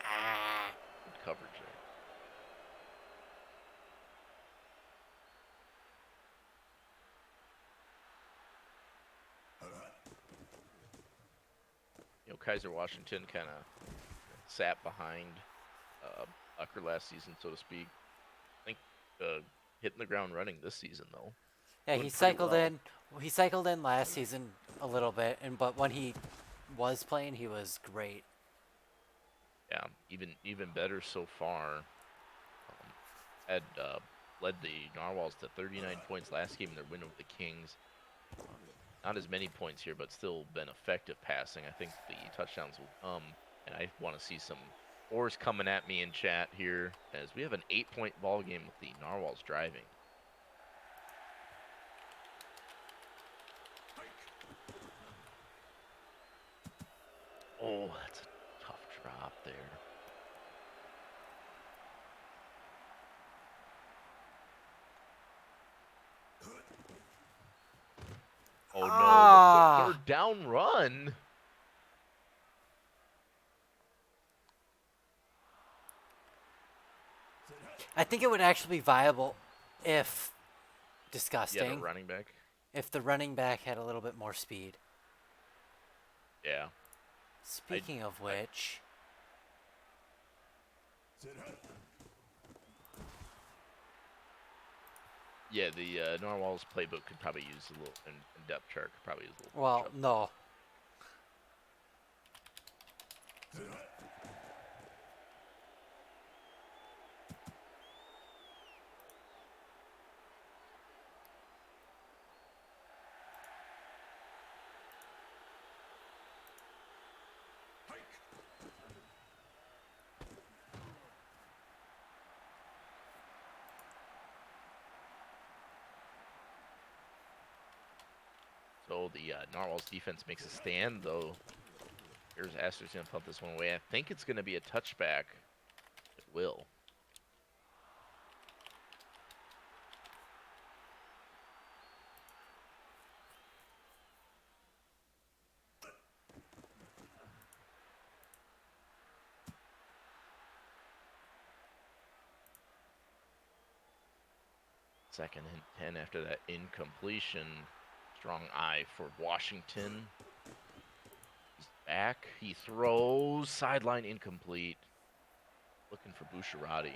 Ah. Good coverage there. You know, Kaiser Washington kind of sat behind Ucker last season, so to speak. I think hitting the ground running this season though. Yeah, Doing he pretty cycled well. in. He cycled in last season a little bit, but when he was playing, he was great. Yeah, even better so far. Had led the Narwhals to 39 points last game in their win over the Kings. Not as many points here, but still been effective passing. I think the touchdowns will come, and I want to see some fours coming at me in chat here, as we have an 8-point ball game with the Narwhals driving. Oh, that's a tough drop there. Oh no, the third down run. I think it would actually be viable if You had a disgusting running back. if the running back had a little bit more speed. Yeah. Speaking of which, Yeah, the Narwhals playbook could probably use a little, and depth chart could probably use a little. well, no. So the Narwhals defense makes a stand, though. Here's Astor's going to pump this one away. I think it's going to be a touchback. It will. Second and 10 after that incompletion. Strong eye for Washington. He's back. He throws. Sideline incomplete. Looking for Boucherati.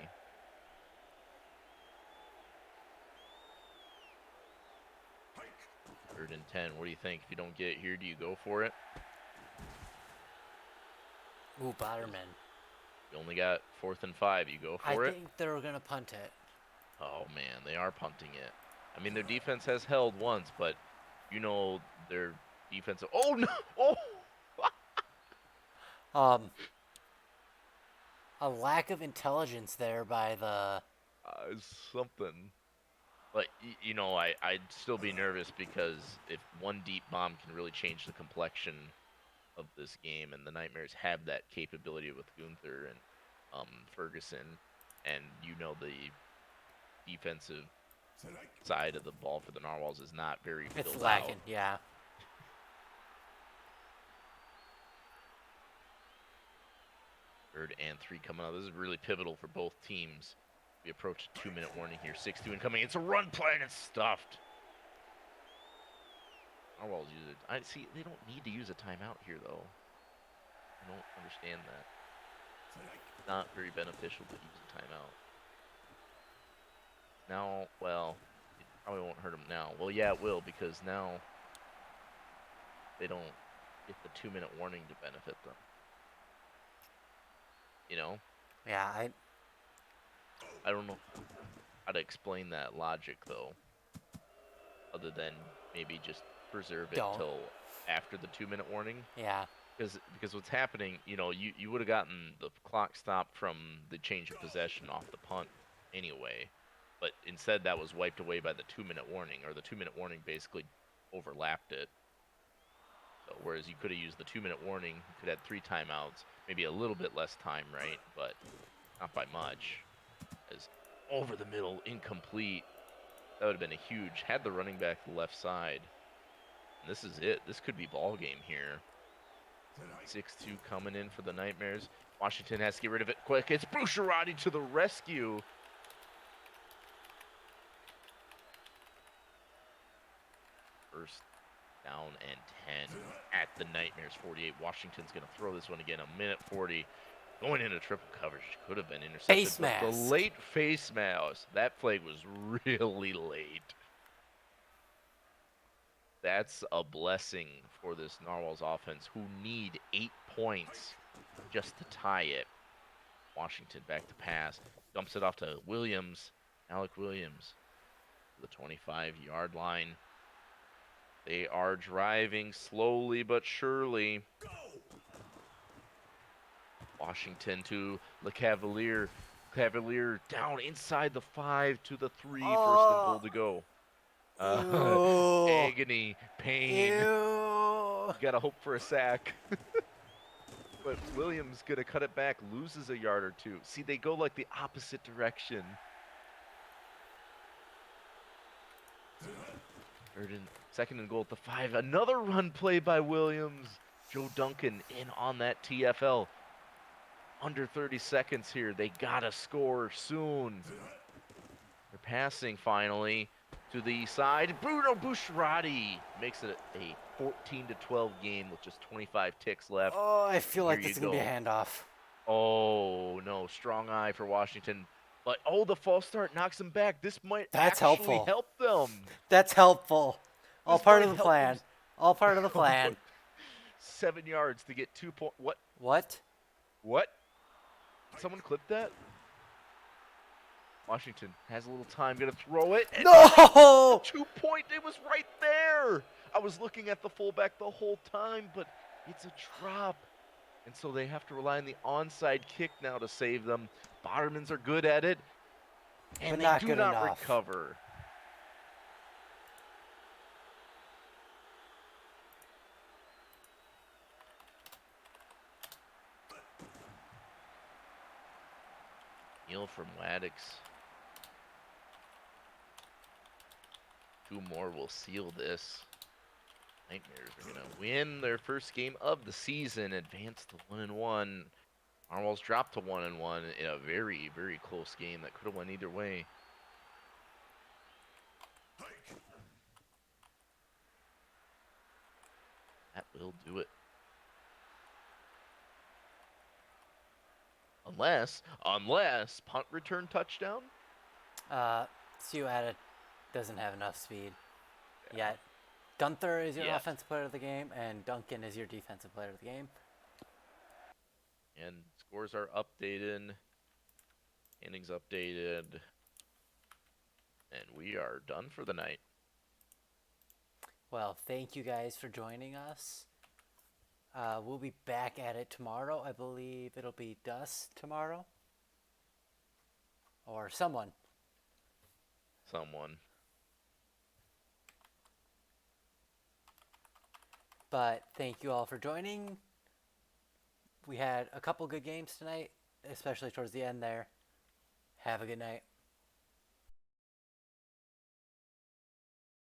Third and 10. What do you think? If you don't get it here, do you go for it? Ooh, Botterman. You only got 4th and 5. You go I for it? think they're gonna punt it. Oh, man. They are punting it. I mean, their defense has held once, but you know their defensive. Oh, no! Oh! A lack of intelligence there by the. Something. But, you know, I'd still be nervous because if one deep bomb can really change the complexion of this game, and the Nightmares have that capability with Gunther and Ferguson, and you know the defensive side of the ball for the Narwhals is not very It's filled lacking, out. yeah. Third and 3 coming up. This is really pivotal for both teams. We approach a 2-minute warning here. 6-2 incoming. It's a run play and it's stuffed. Narwhals use it. I see. They don't need to use a timeout here, though. I don't understand that. Not very beneficial to use a timeout. Now, well, it probably won't hurt them now. Well, yeah, it will, because now they don't get the 2-minute warning to benefit them. You know? Yeah, I don't know how to explain that logic, though, other than maybe just preserve it Don't. till after the 2-minute warning. yeah. Because what's happening, you know, you would have gotten the clock stopped from the change of possession off the punt anyway, but instead that was wiped away by the 2-minute warning, or the 2-minute warning basically overlapped it. So, whereas you could have used the 2-minute warning, you could have had 3 timeouts, maybe a little bit less time, right? But not by much. As over the middle, incomplete. That would have been a huge. Had the running back the left side. And this is it. This could be ball game here. 6-2 coming in for the Nightmares. Washington has to get rid of it quick. It's Boucherati to the rescue. First down and 10 at the Nightmares 48. Washington's going to throw this one again. A minute 40. Going into triple coverage. Could have been intercepted. Face But the mask. late face mask. That flag was really late. That's a blessing for this Narwhals offense, who need 8 points just to tie it. Washington back to pass. Dumps it off to Williams. Alec Williams. The 25-yard line. They are driving slowly but surely. Washington to Le Cavalier. Cavalier down inside the 5 to the 3. First and goal to go. Ew. Agony, pain. Ew. You gotta hope for a sack. But Williams gonna cut it back, loses a yard or two. See, they go like the opposite direction. Second and goal at the 5. Another run play by Williams. Joe Duncan in on that TFL. Under 30 seconds here. They gotta score soon. They're passing finally to the side. Bruno Boucherati makes it a 14-12 game with just 25 ticks left. Oh, I feel like Here this you is going to be go. a handoff. Oh, no. Strong eye for Washington. But, oh, the false start knocks them back. This might That's actually helpful. help them. That's helpful. All This part might of the help plan. them. All part of the plan. 7 yards to get 2 points. What? What? What? Did someone clip that? Washington has a little time. Gonna throw it. And No! 2 point. It was right there. I was looking at the fullback the whole time, but it's a drop. And so they have to rely on the onside kick now to save them. Bottermans are good at it. And But they not do good not enough. recover. Neal from Wadix. 2 more will seal this. Nightmares are going to win their first game of the season, advance to 1-1. Narwhals dropped to 1-1 in a very, very close game that could have went either way. That will do it. Unless punt return touchdown. Sue added doesn't have enough speed yet. Gunther is your Yes. offensive player of the game, and Duncan is your defensive player of the game. And scores are updated. Innings updated. And we are done for the night. Well, thank you guys for joining us. We'll be back at it tomorrow. I believe it'll be Dust tomorrow. Or someone. But thank you all for joining. We had a couple good games tonight, especially towards the end there. Have a good night.